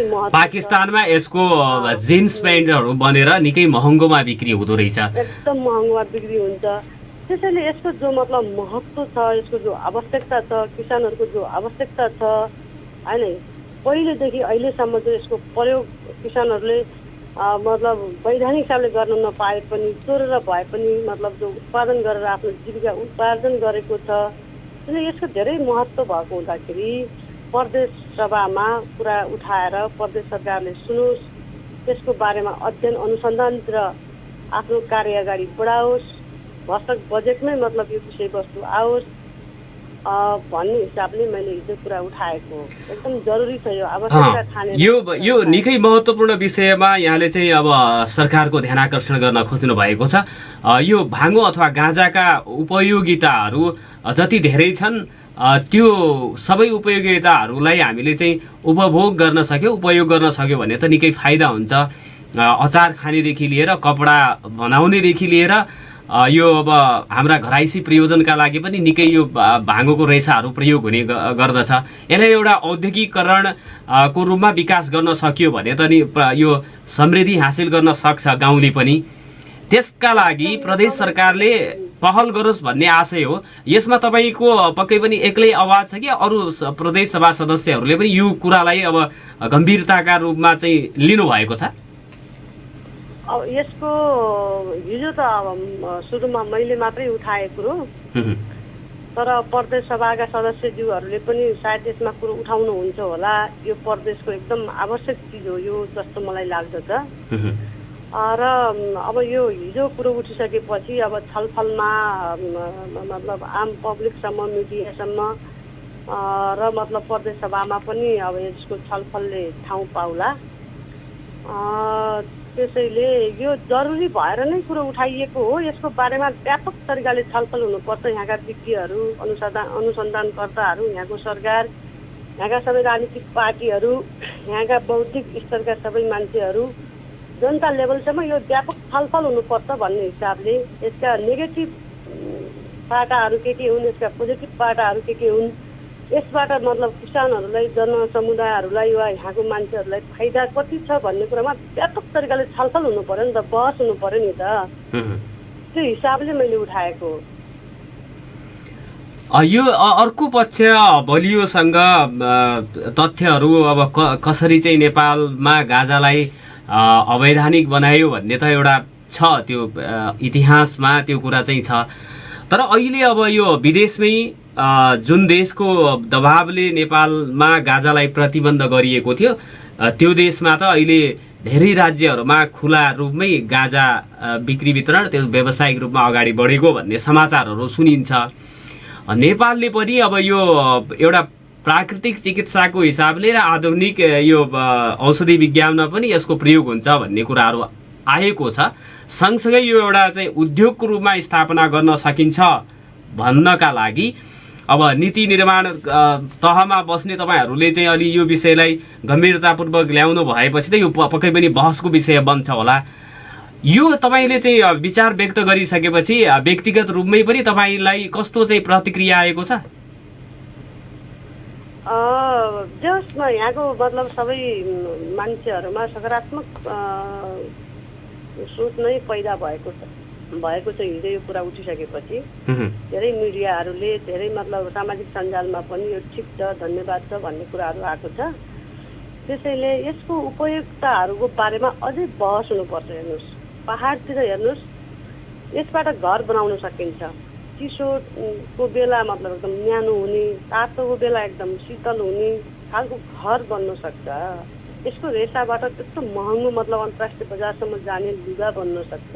महत्त्व। पाकिस्तानमा यसको जिन्स प्यान्टहरू बनेर निकै महँगोमा बिक्री हुँदो रहेछ, एकदम महँगोमा बिक्री हुन्छ। त्यसैले यसको जो मतलब महत्त्व छ, यसको जो आवश्यकता छ, किसानहरूको जो आवश्यकता छ, होइन, पहिलेदेखि अहिलेसम्म जो यसको प्रयोग किसानहरूले मतलब वैधानिक हिसाबले गर्न नपाए पनि, चोरेर भए पनि मतलब जो उत्पादन गरेर आफ्नो जीविका उपार्जन गरेको छ, त्यसले यसको धेरै महत्त्व भएको हुँदाखेरि प्रदेश सभामा कुरा उठाएर प्रदेश सरकारले सुनोस्, त्यसको बारेमा अध्ययन अनुसन्धानतिर आफ्नो कार्य अगाडि बढाओस्, भर्खर बजेटमै मतलब यो विषयवस्तु आओस् भन्ने हिसाबले मैले हिजो कुरा उठाएको। एकदम जरुरी छ यो आवश्यकता ठाने। यो निकै महत्त्वपूर्ण विषयमा यहाँले चाहिँ अब सरकारको ध्यान आकर्षण गर्न खोज्नु भएको छ। यो भाङो अथवा गाँजाका उपयोगिताहरू जति धेरै छन् त्यो सबै उपयोगिताहरूलाई हामीले चाहिँ उपभोग गर्न सक्यो, उपयोग गर्न सक्यो भने त निकै फाइदा हुन्छ। अचार खानेदेखि लिएर कपडा बनाउनेदेखि लिएर यो अब हाम्रा घराइसी प्रयोजनका लागि पनि निकै यो भाङोको रेसाहरू प्रयोग हुने गर्दछ। यसलाई एउटा औद्योगिकरण को रूपमा विकास गर्न सकियो भने त नि यो समृद्धि हासिल गर्न सक्छ गाउँले पनि। त्यसका लागि प्रदेश सरकारले पहल गरोस् भन्ने आशय हो। यसमा तपाईँको पक्कै पनि एक्लै आवाज छ कि अरू प्रदेश सभा सदस्यहरूले पनि यो कुरालाई अब गम्भीरताका रूपमा चाहिँ लिनुभएको छ? अब यसको हिजो त सुरुमा मैले मात्रै उठाएको कुरो, तर प्रदेश सभाका सदस्यज्यूहरूले पनि सायद यसमा कुरो उठाउनुहुन्छ होला। यो प्रदेशको एकदम आवश्यक चिज हो यो जस्तो मलाई लाग्दछ। र अब यो हिजो कुरो उठिसकेपछि अब छलफलमा मतलब आम पब्लिकसम्म, मिडियासम्म र मतलब प्रदेश सभामा पनि अब यसको छलफलले ठाउँ पाउला। त्यसैले यो जरुरी भएर नै कुरो उठाइएको हो। यसको बारेमा व्यापक तरिकाले छलफल हुनुपर्छ। यहाँका विज्ञहरू, अनुसन्धानकर्ताहरू, यहाँको सरकार, यहाँका सबै राजनीतिक पार्टीहरू, यहाँका बौद्धिक स्तरका सबै मान्छेहरू, जनता लेभलसम्म यो व्यापक छलफल हुनुपर्छ भन्ने हिसाबले यसका नेगेटिभ पाटाहरू के हुन्, यसका पोजिटिभ पाटाहरू के हुन्, यसबाट मतलब किसानहरूलाई, जनसमुदायहरूलाई वा यहाँको मान्छेहरूलाई फाइदा कति छ भन्ने कुरामा व्यापक तरिकाले छलफल हुनु पर्यो नि त, बहस हुनु पर्यो नि त। त्यो हिसाबले मैले उठाएको। यो अर्को पक्ष बलियोसँग तथ्यहरू अब कसरी चाहिँ नेपालमा गाँजालाई अवैधानिक बनायो भन्ने त एउटा छ, त्यो इतिहासमा त्यो कुरा चाहिँ छ। तर अहिले अब यो विदेशमै जुन देशको दबावले नेपालमा गाँजालाई प्रतिबन्ध गरिएको थियो त्यो देशमा त अहिले धेरै राज्यहरूमा खुला रूपमै गाँजा बिक्री वितरण त्यो व्यावसायिक रूपमा अगाडि बढेको भन्ने समाचारहरू सुनिन्छ। नेपालले पनि अब यो एउटा प्राकृतिक चिकित्साको हिसाबले र आधुनिक यो औषधि विज्ञानमा पनि यसको प्रयोग हुन्छ भन्ने कुराहरू आएको छ। सँगसँगै यो एउटा चाहिँ उद्योगको रूपमा स्थापना गर्न सकिन्छ भन्नका लागि अब नीति निर्माण तहमा बस्ने तपाईँहरूले चाहिँ अलि यो विषयलाई गम्भीरतापूर्वक ल्याउनु भएपछि त यो पक्कै पनि बहसको विषय बन्छ होला। यो तपाईँले चाहिँ विचार व्यक्त गरिसकेपछि व्यक्तिगत रूपमै पनि तपाईँलाई कस्तो चाहिँ प्रतिक्रिया आएको छ? जसमा यहाँको मतलब सबै मान्छेहरूमा सकारात्मक सोच नै पैदा भएको छ हिजो यो कुरा उठिसकेपछि। धेरै मिडियाहरूले धेरै मतलब सामाजिक सञ्जालमा पनि यो ठिक छ धन्यवाद छ भन्ने कुराहरू आएको छ। त्यसैले यसको उपयोगिताहरूको बारेमा अझै बहस हुनुपर्छ। हेर्नुहोस्, पहाडतिर हेर्नुहोस्, यसबाट घर बनाउन सकिन्छ। चिसोको बेला मतलब एकदम न्यानो हुने, तातोको बेला एकदम शीतल हुने खालको घर बन्न सक्छ। यसको रेसाबाट त्यस्तो महँगो मतलब अन्तर्राष्ट्रिय बजारसम्म जाने लुगा बन्न सक्छ।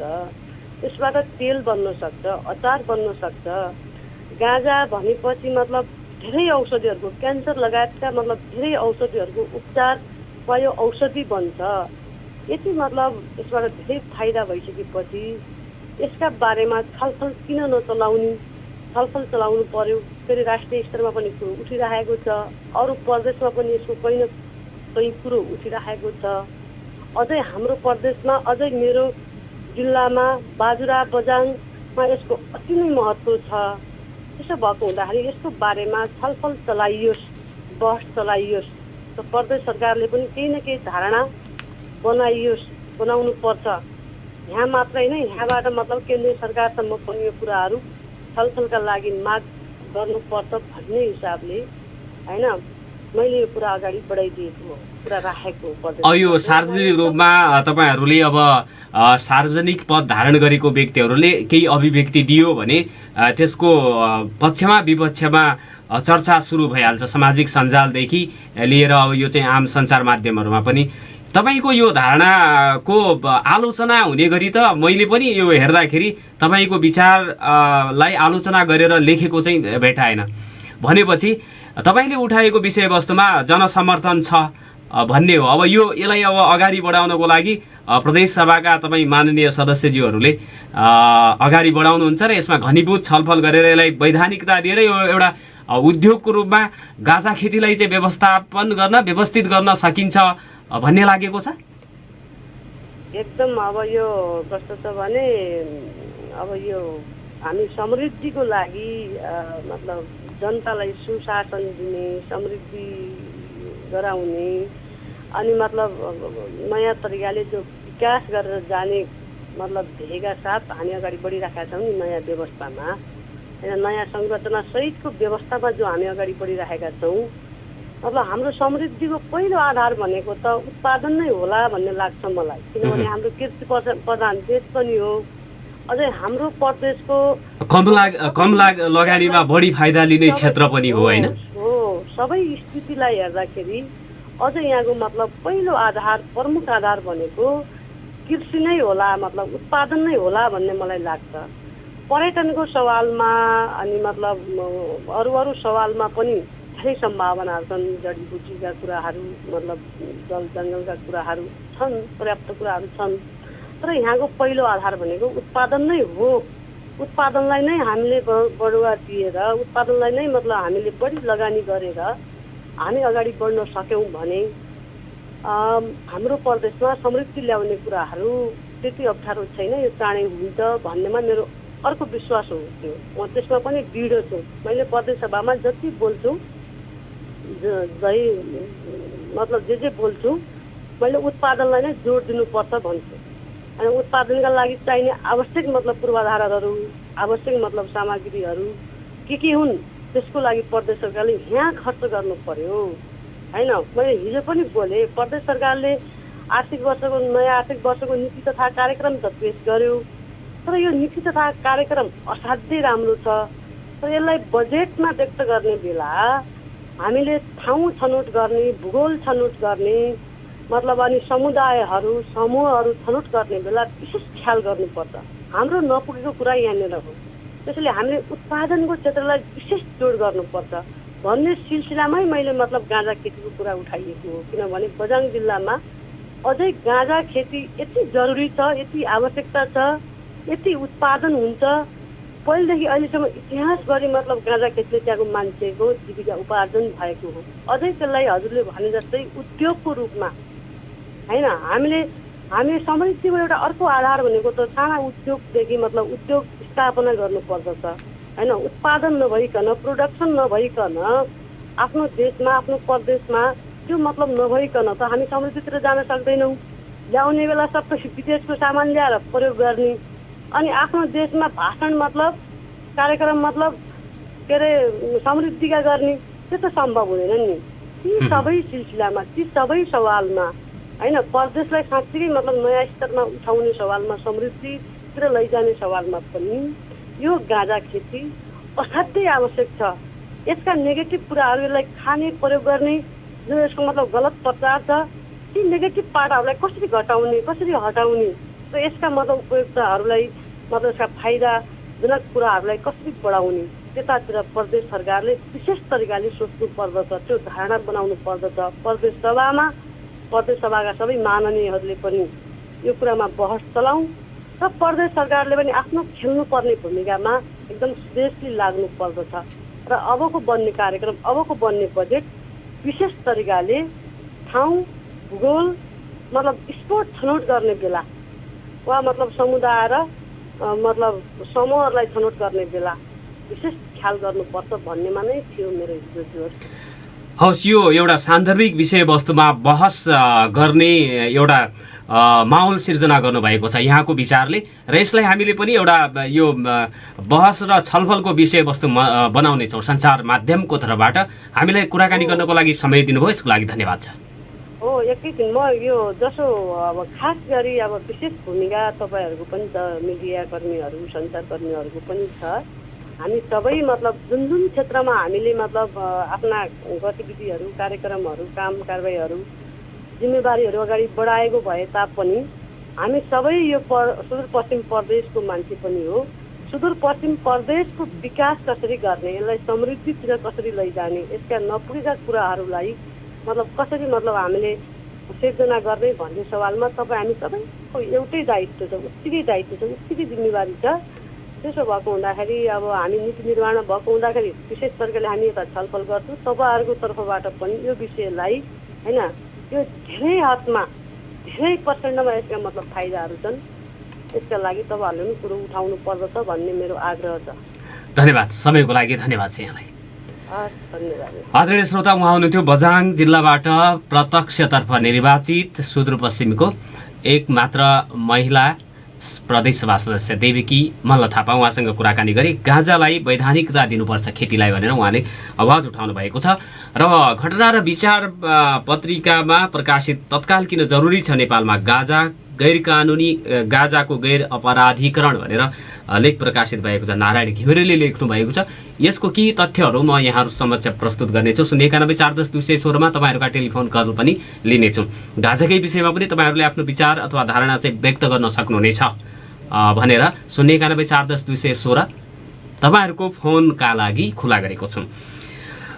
यसबाट तेल बन्न सक्छ, अचार बन्न सक्छ। गाँजा भनेपछि मतलब धेरै औषधिहरूको, क्यान्सर लगायतका मतलब धेरै औषधिहरूको उपचारमा यो औषधि बन्छ। यति मतलब यसबाट धेरै फाइदा भइसकेपछि यसका बारेमा छलफल किन नचलाउने? छलफल चलाउनु पर्यो। फेरि राष्ट्रिय स्तरमा पनि कुरो उठिरहेको छ, अरू प्रदेशमा पनि यसको कहीँ न कहीँ कुरो उठिरहेको छ। अझै हाम्रो प्रदेशमा, अझै मेरो जिल्लामा बाजुरा बझाङमा यसको अति नै महत्त्व छ। त्यसो भएको हुँदाखेरि यसको बारेमा छलफल चलाइयोस्, बहस चलाइयोस्। र प्रदेश सरकारले पनि केही न केही धारणा बनाउनु पर्छ। यहाँ मात्रै नै, यहाँबाट मतलब केन्द्रीय सरकारसम्म पनि यो कुराहरू छलफलका लागि माग गर्नुपर्छ भन्ने हिसाबले होइन मैले यो कुरा अगाडि बढाइदिएको हो, कुरा राखेको हो। यो सार्वजनिक रूपमा तपाईँहरूले अब सार्वजनिक पद धारण गरेको व्यक्तिहरूले केही अभिव्यक्ति दियो भने त्यसको पक्षमा विपक्षमा चर्चा सुरु भइहाल्छ, सामाजिक सञ्जालदेखि लिएर अब यो चाहिँ आम सञ्चार माध्यमहरूमा पनि। तपाईँको यो धारणाको आलोचना हुने गरी त मैले पनि यो हेर्दाखेरि तपाईँको विचारलाई आलोचना गरेर लेखेको चाहिँ भेटाएन। भनेपछि तपाईँले उठाएको विषयवस्तुमा जनसमर्थन छ भन्ने हो। अब यसलाई अब अगाडि बढाउनको लागि प्रदेश सभाका तपाईँ माननीय सदस्यज्यूहरूले अगाडि बढाउनुहुन्छ र यसमा घनीभूत छलफल गरेर यसलाई वैधानिकता दिएर यो एउटा उद्योगको रूपमा गाँजा खेतीलाई चाहिँ व्यवस्थित गर्न सकिन्छ भन्ने लागेको छ। एकदम अब यो कस्तो छ भने अब यो हामी समृद्धिको लागि मतलब जनतालाई सुशासन दिने, समृद्धि गराउने अनि मतलब नयाँ तरिकाले जो विकास गरेर जाने मतलब ध्येयका साथ हामी अगाडि बढिरहेका छौँ नि नयाँ व्यवस्थामा, होइन नयाँ संरचना सहितको व्यवस्थामा जो हामी अगाडि बढिरहेका छौँ। मतलब हाम्रो समृद्धिको पहिलो आधार भनेको त उत्पादन नै होला भन्ने लाग्छ मलाई, किनभने हाम्रो कृषि प्रधान देश पनि हो। अझै हाम्रो प्रदेशको कम लगानीमा बढी फाइदा लिने क्षेत्र पनि हो होइन। हो, सबै स्थितिलाई हेर्दाखेरि अझै यहाँको मतलब पहिलो आधार, प्रमुख आधार भनेको कृषि नै होला, मतलब उत्पादन नै होला भन्ने मलाई लाग्छ। पर्यटनको सवालमा अनि मतलब अरू सवालमा पनि धेरै सम्भावनाहरू छन्। जडीबुटीका कुराहरू मतलब जल जङ्गलका कुराहरू छन्, पर्याप्त कुराहरू छन्। तर यहाँको पहिलो आधार भनेको उत्पादन नै हो। उत्पादनलाई नै हामीले बढुवा दिएर, उत्पादनलाई नै मतलब हामीले बढी लगानी गरेर हामी अगाडि बढ्न सक्यौँ भने हाम्रो प्रदेशमा समृद्धि ल्याउने कुराहरू त्यति अप्ठ्यारो छैन, यो चाँडै हुन्छ भन्नेमा मेरो अर्को विश्वास हो। त्यो म त्यसमा पनि दृढ छु। मैले प्रदेश सभामा जति बोल्छु, मतलब जे बोल्छु, मैले उत्पादनलाई नै जोड दिनुपर्छ भन्छु। अनि उत्पादनका लागि चाहिने आवश्यक मतलब पूर्वाधारहरू, आवश्यक मतलब सामग्रीहरू के हुन् त्यसको लागि प्रदेश सरकारले यहाँ खर्च गर्नु पर्यो होइन। मैले हिजो पनि बोलेँ, प्रदेश सरकारले नयाँ आर्थिक वर्षको नीति तथा कार्यक्रम त पेश गर्यो, तर यो नीति तथा कार्यक्रम असाध्यै राम्रो छ। तर यसलाई बजेटमा व्यक्त गर्ने बेला हामीले ठाउँ छनौट गर्ने, भूगोल छनौट गर्ने, मतलब अनि समुदायहरू, समूहहरू छनौट गर्ने बेला विशेष ख्याल गर्नुपर्छ। हाम्रो नपुगेको कुरा यहाँनिर हो। त्यसैले हामीले उत्पादनको क्षेत्रलाई विशेष जोड गर्नुपर्छ भन्ने सिलसिलामै मैले मतलब गाँजा खेतीको कुरा उठाइएको हो। किनभने बझाङ जिल्लामा अझै गाँजा खेती यति जरुरी छ, यति आवश्यकता छ, यति उत्पादन हुन्छ। पहिलेदेखि अहिलेसम्म इतिहासभरि मतलब गाँजा खेतीले त्यहाँको मान्छेको जीविका उपार्जन भएको हो। अझै त्यसलाई हजुरले भने जस्तै उद्योगको रूपमा होइन हामीले समृद्धिको एउटा अर्को आधार भनेको त साना उद्योगदेखि मतलब उद्योग स्थापना गर्नुपर्दछ होइन। उत्पादन नभइकन, प्रोडक्सन नभइकन आफ्नो देशमा आफ्नो प्रदेशमा त्यो मतलब नभइकन त हामी समृद्धितिर जान सक्दैनौँ। ल्याउने बेला सबै विदेशको सामान ल्याएर प्रयोग गर्ने अनि आफ्नो देशमा भाषण मतलब कार्यक्रम मतलब के अरे समृद्धिका गर्ने त्यो त सम्भव हुँदैन नि। ती सबै सिलसिलामा ती सबै सवालमा होइन प्रदेशलाई साँच्चै मतलब नयाँ स्तरमा उठाउने सवालमा समृद्धितिर लैजाने सवालमा पनि यो गाँजा खेती असाध्यै आवश्यक छ। यसका नेगेटिभ कुराहरूलाई खाने प्रयोग गर्ने जो यसको मतलब गलत प्रचार छ ती नेगेटिभ पार्टहरूलाई कसरी घटाउने कसरी हटाउने र यसका मतलब उपयोक्ताहरूलाई मतलब यसका फाइदाजनक कुराहरूलाई कसरी बढाउने त्यतातिर प्रदेश सरकारले विशेष तरिकाले सोच्नु पर्दछ। त्यो धारणा बनाउनु पर्दछ। प्रदेश सभाका सबै माननीयहरूले पनि यो कुरामा बहस चलाउँ र प्रदेश सरकारले पनि आफ्नो खेल्नुपर्ने भूमिकामा एकदम सिरियसली लाग्नु पर्दछ र अबको बन्ने कार्यक्रम अबको बन्ने बजेट विशेष तरिकाले ठाउँ भूगोल मतलब स्पोर्ट छनौट गर्ने बेला वा मतलब समुदाय र मतलब समूहहरूलाई छनौट गर्ने बेला विशेष ख्याल गर्नुपर्छ भन्नेमा नै थियो मेरो जोड। हवस्, यो एउटा सान्दर्भिक विषयवस्तुमा बहस गर्ने एउटा माहौल सिर्जना गर्नुभएको छ यहाँको विचारले र यसलाई हामीले पनि एउटा यो बहस र छलफलको विषयवस्तु बनाउनेछौँ। सञ्चार माध्यमको तर्फबाट हामीलाई कुराकानी गर्नको लागि समय दिनुभयो, यसको लागि धन्यवाद छ। हो, एकैछिन म यो जसो अब खास गरी अब विशेष भूमिका तपाईँहरूको पनि छ, मिडियाकर्मीहरू सञ्चारकर्मीहरूको पनि छ। हामी सबै मतलब जुन जुन क्षेत्रमा हामीले मतलब आफ्ना गतिविधिहरू कार्यक्रमहरू काम कारबाहीहरू जिम्मेवारीहरू अगाडि बढाएको भए तापनि हामी सबै यो सुदूरपश्चिम प्रदेशको मान्छे पनि हो। सुदूरपश्चिम प्रदेशको विकास कसरी गर्ने, यसलाई समृद्धितिर कसरी लैजाने, यसका नपुगेका कुराहरूलाई मतलब कसरी मतलब हामीले सिर्जना गर्ने भन्ने सवालमा तपाईँ हामी सबैको एउटै दायित्व छ, उत्तिकै दायित्व छ, उत्तिकै जिम्मेवारी छ। त्यसो भएको हुँदाखेरि अब हामी नीति निर्माण भएको हुँदाखेरि विशेष तरिकाले हामी यता छलफल गर्छौँ। तपाईँहरूको तर्फबाट पनि यो विषयलाई होइन यो धेरै हदमा धेरै पर्सेन्टमा यसका मतलब फाइदाहरू छन्। यसका लागि तपाईँहरूले पनि कुरो उठाउनु पर्दछ भन्ने मेरो आग्रह छ। धन्यवाद, समयको लागि धन्यवाद छ यहाँलाई। धन्यवाद। आदरणीय श्रोता, उहाँ हुनुहुन्थ्यो बझाङ जिल्लाबाट प्रत्यक्षतर्फ निर्वाचित सुदूरपश्चिमको एक मात्र महिला प्रदेशसभा सदस्य देविकी मल्ल थापा। उहाँसँग कुराकानी गरी गाँजालाई वैधानिकता दिनुपर्छ खेतीलाई भनेर उहाँले आवाज उठाउनु भएको छ। र घटना र विचार पत्रिकामा प्रकाशित तत्काल किन जरुरी छ नेपालमा गाँजाको गैर अपराधीकरण भनेर लेख प्रकाशित भएको छ। नारायण घिमिरेले लेख्नु भएको छ। यसको केही तथ्यहरू म यहाँहरू समक्ष प्रस्तुत गर्नेछु। 091 410 216 मा तपाईँहरूका टेलिफोन कल पनि लिनेछु। गाँजाकै विषयमा पनि तपाईँहरूले आफ्नो विचार अथवा धारणा चाहिँ व्यक्त गर्न सक्नुहुनेछ भनेर 091 410 216 तपाईँहरूको फोनका लागि खुला गरेको छु।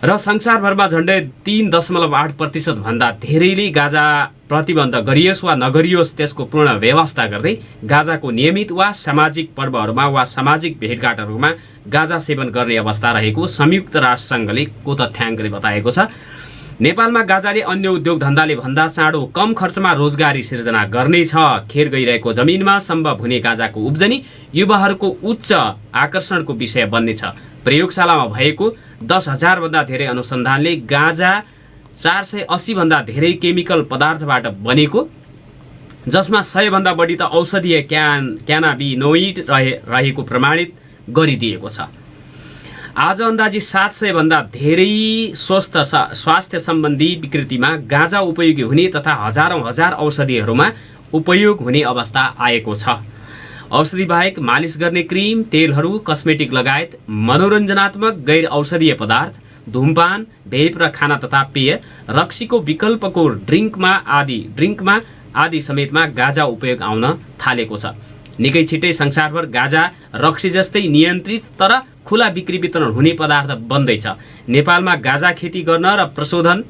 र संसारभरमा झन्डै 3.8% भन्दा धेरैले गाँजा प्रतिबन्ध गरियोस् वा नगरियोस् त्यसको पूर्ण व्यवस्था गर्दै गाँजाको नियमित वा सामाजिक पर्वहरूमा वा सामाजिक भेटघाटहरूमा गाँजा सेवन गर्ने अवस्था रहेको संयुक्त राष्ट्रसङ्घले को तथ्याङ्कले बताएको छ। नेपालमा गाँजाले अन्य उद्योग धन्दाले भन्दा चाँडो कम खर्चमा रोजगारी सिर्जना गर्नेछ। खेर गइरहेको जमिनमा सम्भव हुने गाँजाको उब्जनी युवाहरूको उच्च आकर्षणको विषय बन्नेछ। प्रयोगशालामा भएको 10,000 भन्दा धेरै अनुसन्धानले गाँजा 480 भन्दा धेरै केमिकल पदार्थबाट बनेको, जसमा 100 भन्दा बढी त औषधीय क्यानाबिनोइड रहेको प्रमाणित गरिदिएको छ। आज अन्दाजी 700 भन्दा धेरै स्वास्थ्य सम्बन्धी विकृतिमा गाँजा उपयोगी हुने तथा हजार औषधिहरूमा उपयोग हुने अवस्था आएको छ। औषधि बाहेक मालिस गर्ने क्रिम, तेलहरू, कस्मेटिक लगायत मनोरञ्जनात्मक गैर औषधीय पदार्थ, धूमपान, भेप र खाना तथा पेय, रक्सीको विकल्पको ड्रिङ्कमा आदि समेतमा गाँजा उपयोग आउन थालेको छ। निकै छिट्टै संसारभर गाँजा रक्सी जस्तै नियन्त्रित तर खुला बिक्री वितरण हुने पदार्थ बन्दैछ। नेपालमा गाँजा खेती गर्न र प्रशोधन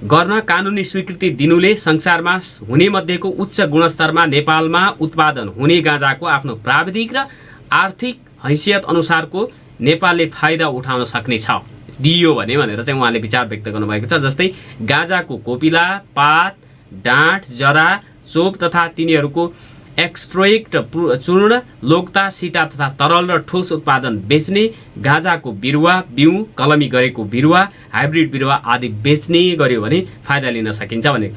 गर्न कानुनी स्वीकृति दिनुले संसारमा हुने मध्येको उच्च गुणस्तरमा नेपालमा उत्पादन हुने गाँजाको आफ्नो प्राविधिक र आर्थिक हैसियत अनुसारको नेपालले फाइदा उठाउन सक्ने छ दियो भनेर चाहिँ उहाँले विचार व्यक्त गर्नुभएको छ। जस्तै गाँजाको कोपिला, पात, डाँठ, जरा, चोप तथा तिनीहरूको एक्सट्रैक्ट चूर्ण, लोक्ता, सिटा तथा तरल र ठोस उत्पादन बेच्ने, गाँजाको बिरुवा, बिउ, कलमी गरेको बिरुवा, हाइब्रिड बिरुवा आदि बेच्ने गर्यो भने फाइदा लिन सकिन्छ भने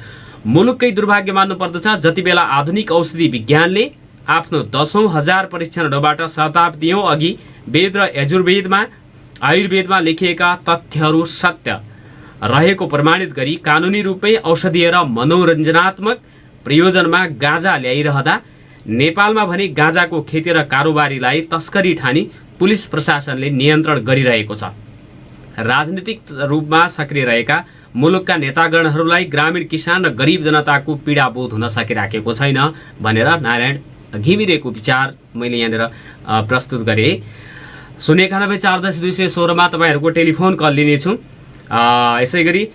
मुलुककै दुर्भाग्य मान्नुपर्दछ। जति बेला आधुनिक औषधि विज्ञानले आफ्नो 10औं हजार परीक्षणहरूबाट शताब्दीऔँ अघि वेद र यजुर्वेदमा आयुर्वेदमा लेखिएका तथ्यहरू सत्य रहेको प्रमाणित गरी कानुनी रूपमै औषधीय र मनोरञ्जनात्मक प्रयोजनमा गाँजा ल्याइरहँदा नेपालमा भने गाँजाको खेती र कारोबारीलाई तस्करी ठानी पुलिस प्रशासनले नियन्त्रण गरिरहेको छ। राजनीतिक रूपमा सक्रिय रहेका मुलुकका नेतागणहरूलाई ग्रामीण किसान र गरिब जनताको पीडा बोध हुन सकिराखेको छैन भनेर नारायण घिमिरेको विचार मैले यहाँनिर प्रस्तुत गरेँ। 091400216 मा तपाईँहरूको टेलिफोन कल लिनेछु। यसै गरी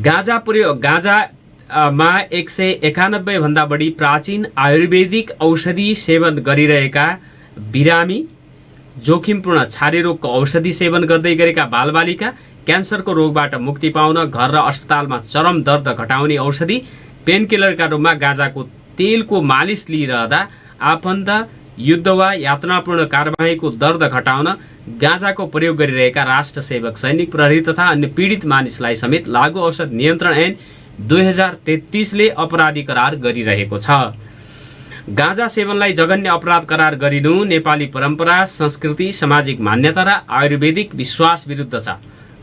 गाँजामा 191 भन्दा बढी प्राचीन आयुर्वेदिक औषधि सेवन गरिरहेका बिरामी, जोखिमपूर्ण छारे रोगको औषधि सेवन गर्दै गरेका बालबालिका, क्यान्सरको रोगबाट मुक्ति पाउन घर र अस्पतालमा चरम दर्द घटाउने औषधि, पेनकिलरका रूपमा गाँजाको तेलको मालिस लिइरहँदा आफन्त, युद्ध वा यातनापूर्ण कारबाहीको दर्द घटाउन गाँजाको प्रयोग गरिरहेका राष्ट्र सेवक, सैनिक, प्रहरी तथा अन्य पीडित मानिसलाई समेत लागु औषध नियन्त्रण ऐन 2033 ले अपराधी करार गरिरहेको छ। गाँजा सेवनलाई जघन्य अपराध करार गरिनु नेपाली परम्परा, संस्कृति, सामाजिक मान्यता र आयुर्वेदिक विश्वास विरुद्ध छ।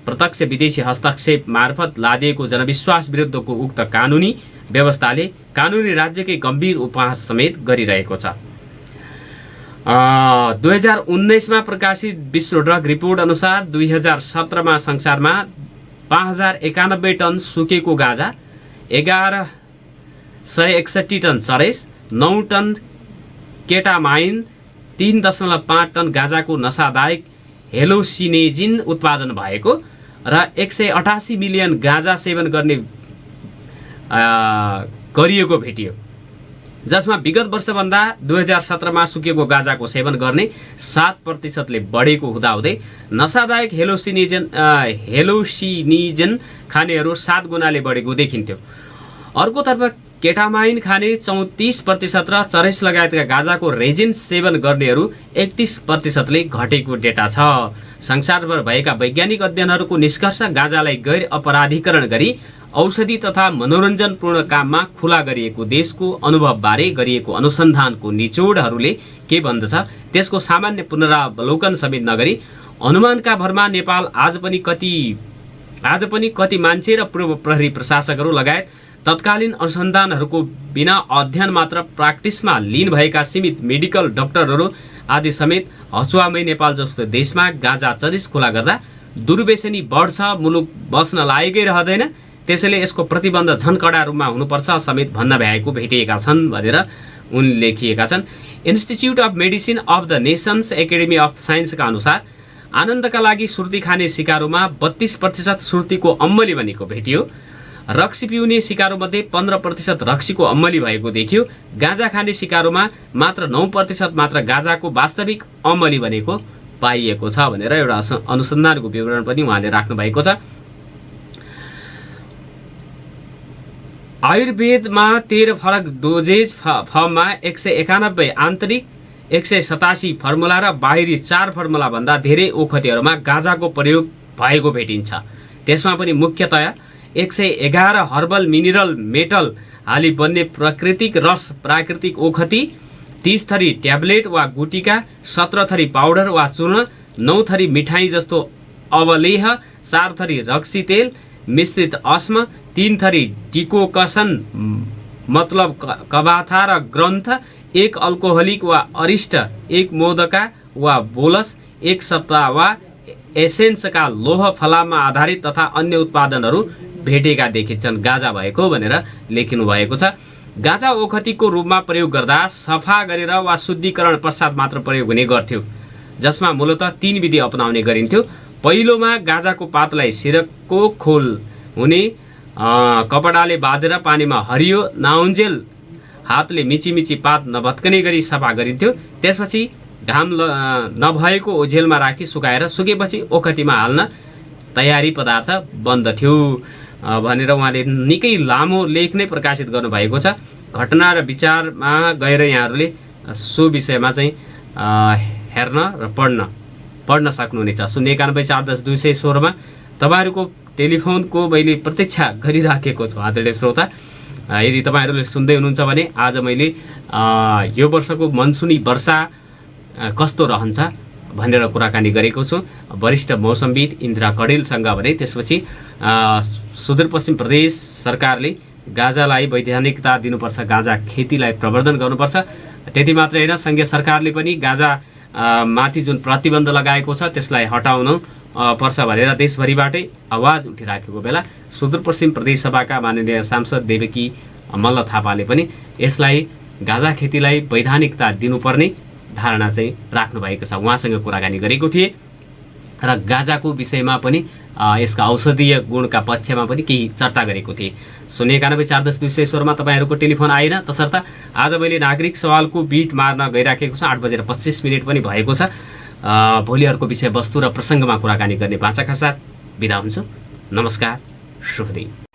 प्रत्यक्ष विदेशी हस्तक्षेप मार्फत लादिएको जनविश्वास विरुद्धको उक्त कानुनी व्यवस्थाले कानुनी राज्यकै गम्भीर उपहास समेत गरिरहेको छ। 2019 मा प्रकाशित विश्व ड्रग रिपोर्ट अनुसार 2017 मा संसारमा 5091 टन सुकेको गाँजा, 1161 टन चरेस, 9 टन केटामाइन, 3.5 टन गाँजाको नसादायक हेलोसिनेजिन उत्पादन भएको र 188 मिलियन गाँजा सेवन गर्ने गरिएको भेटियो, जसमा विगत वर्षभन्दा 2017 मा सुकेको गाँजाको सेवन गर्ने 7% बढेको हुँदाहुँदै नसादायक हेलोसिनिजन खानेहरू 7 गुणाले बढेको देखिन्थ्यो। अर्कोतर्फ केटामाइन खाने 34% र चरेस लगायतका गाँजाको रेजिन सेवन गर्नेहरू 31% घटेको डेटा छ। संसारभर भएका वैज्ञानिक अध्ययनहरूको निष्कर्ष गाँजालाई गैर अपराधीकरण गरी औषधि तथा मनोरञ्जनपूर्ण काममा खुला गरिएको देशको अनुभवबारे गरिएको अनुसन्धानको निचोडहरूले के भन्दछ त्यसको सामान्य पुनरावलोकन समेत नगरी अनुमानका भरमा नेपाल आज पनि कति मान्छे र पूर्व प्रहरी प्रशासकहरू लगायत तत्कालीन अनुसन्धानहरूको बिना अध्ययन मात्र प्र्याक्टिसमा लिन भएका सीमित मेडिकल डाक्टरहरू आदि समेत हचुवामै नेपाल जस्तो देशमा गाँजा चरिस खुला गर्दा दुर्व्यसनी बढ्छ, मुलुक बस्न लायकै रहँदैन, त्यसैले यसको प्रतिबन्ध झन कडा रूपमा हुनुपर्छ समेत भन्न भ्याएको भेटिएका छन् भनेर उनले लेखिएका छन्। Institute of medicine of the nations academy of साइन्सका अनुसार आनन्दका लागि सुर्ती खाने सिकारुमा 32% सुर्तीको अम्मली बनेको भेटियो। रक्सी पिउने सिकारुमध्ये 15% रक्सीको अम्मली भएको देखियो। गाँजा खाने सिकारुमा मात्र 9% मात्र गाँजाको वास्तविक अम्मली बनेको पाइएको छ भनेर एउटा अनुसन्धानको विवरण पनि उहाँले राख्नु भएको छ। आयुर्वेदमा 13 फरक डोजेज फर्ममा 191 आन्तरिक, 187 फर्मुला र बाहिरी 4 फर्मुला भन्दा धेरै ओखतीहरूमा गाँजाको प्रयोग भएको भेटिन्छ। त्यसमा पनि मुख्यतया 111 हर्बल मिनरल मेटल हाली बन्ने प्राकृतिक रस प्राकृतिक ओखती, 30 थरी ट्याब्लेट वा गुटिका, 17 थरी पाउडर वा चूर्ण, 9 थरी मिठाई जस्तो अवलेह, 4 थरी रक्सी तेल मिश्रित अस्म, 3 थरी डिकोकसन मतलब कबाथा र ग्रन्थ, 1 अल्कोहलिक वा अरिष्ट, 1 मोदका वा बोलस, 1 सप्ताह वा एसेन्सका लोह फलाममा आधारित तथा अन्य उत्पादनहरू भेटेका देखिन्छन् गाँजा भएको भनेर लेखिनु भएको छ। गाँजा ओखतीको रूपमा प्रयोग गर्दा सफा गरेर वा शुद्धिकरण पश्चात मात्र प्रयोग हुने गर्थ्यो, जसमा मूलतः 3 विधि अपनाउने गरिन्थ्यो। पहिलोमा गाँजाको पातलाई सिरकको खोल हुने कपडाले बाँधेर पानीमा हरियो नाउन्जेल हातले मिची पात नभत्कने गरी सफा गरिन्थ्यो। त्यसपछि घाम नभएको ओझेलमा राखी सुकाएर सुकेपछि ओखतीमा हाल्न तयारी पदार्थ बन्दथ्यो भनेर उहाँले निकै लामो लेख नै प्रकाशित गर्नुभएको छ। घटना र विचारमा गएर यहाँहरूले सो विषयमा चाहिँ हेर्न र पढ्न सक्नुहुनेछ। 0914010 तपाईँहरूको टेलिफोनको मैले प्रतीक्षा गरिराखेको छु आदरणीय श्रोता। यदि तपाईँहरूले सुन्दै हुनुहुन्छ भने आज मैले यो वर्षको मनसुनी वर्षा कस्तो रहन्छ भनेर कुराकानी गरेको छु वरिष्ठ मौसमविद इन्द्रा कडेलसँग भने। त्यसपछि सुदूरपश्चिम प्रदेश सरकारले गाँजालाई वैधानिकता दिनुपर्छ, गाँजा खेतीलाई प्रवर्धन गर्नुपर्छ। त्यति मात्रै होइन, सङ्घीय सरकारले पनि गाँजा माथि जुन प्रतिबन्ध लगाएको छ त्यसलाई हटाउन पर्छ भनेर देशभरिबाटै आवाज उठिराखेको बेला सुदूरपश्चिम प्रदेश सभाका माननीय सांसद देवकी मल्ल थापाले पनि यसलाई गाँजा खेतीलाई वैधानिकता दिनुपर्ने धारणा चाहिँ राख्नु भएको छ। उहाँसँग कुराकानी गरेको थिएँ र गाँजाको विषयमा पनि यसका औषधीय गुणका पक्षमा पनि केही चर्चा गरेको थिएँ। 0914010 तपाईँहरूको टेलिफोन आएन, तसर्थ आज मैले नागरिक सवालको बिट मार्न गइराखेको छु। 8:25 पनि भएको छ। भोलि अर्को विषयवस्तु र प्रसङ्गमा कुराकानी गर्ने बाचाका साथ बिदा हुन्छु। नमस्कार, शुभ दिन।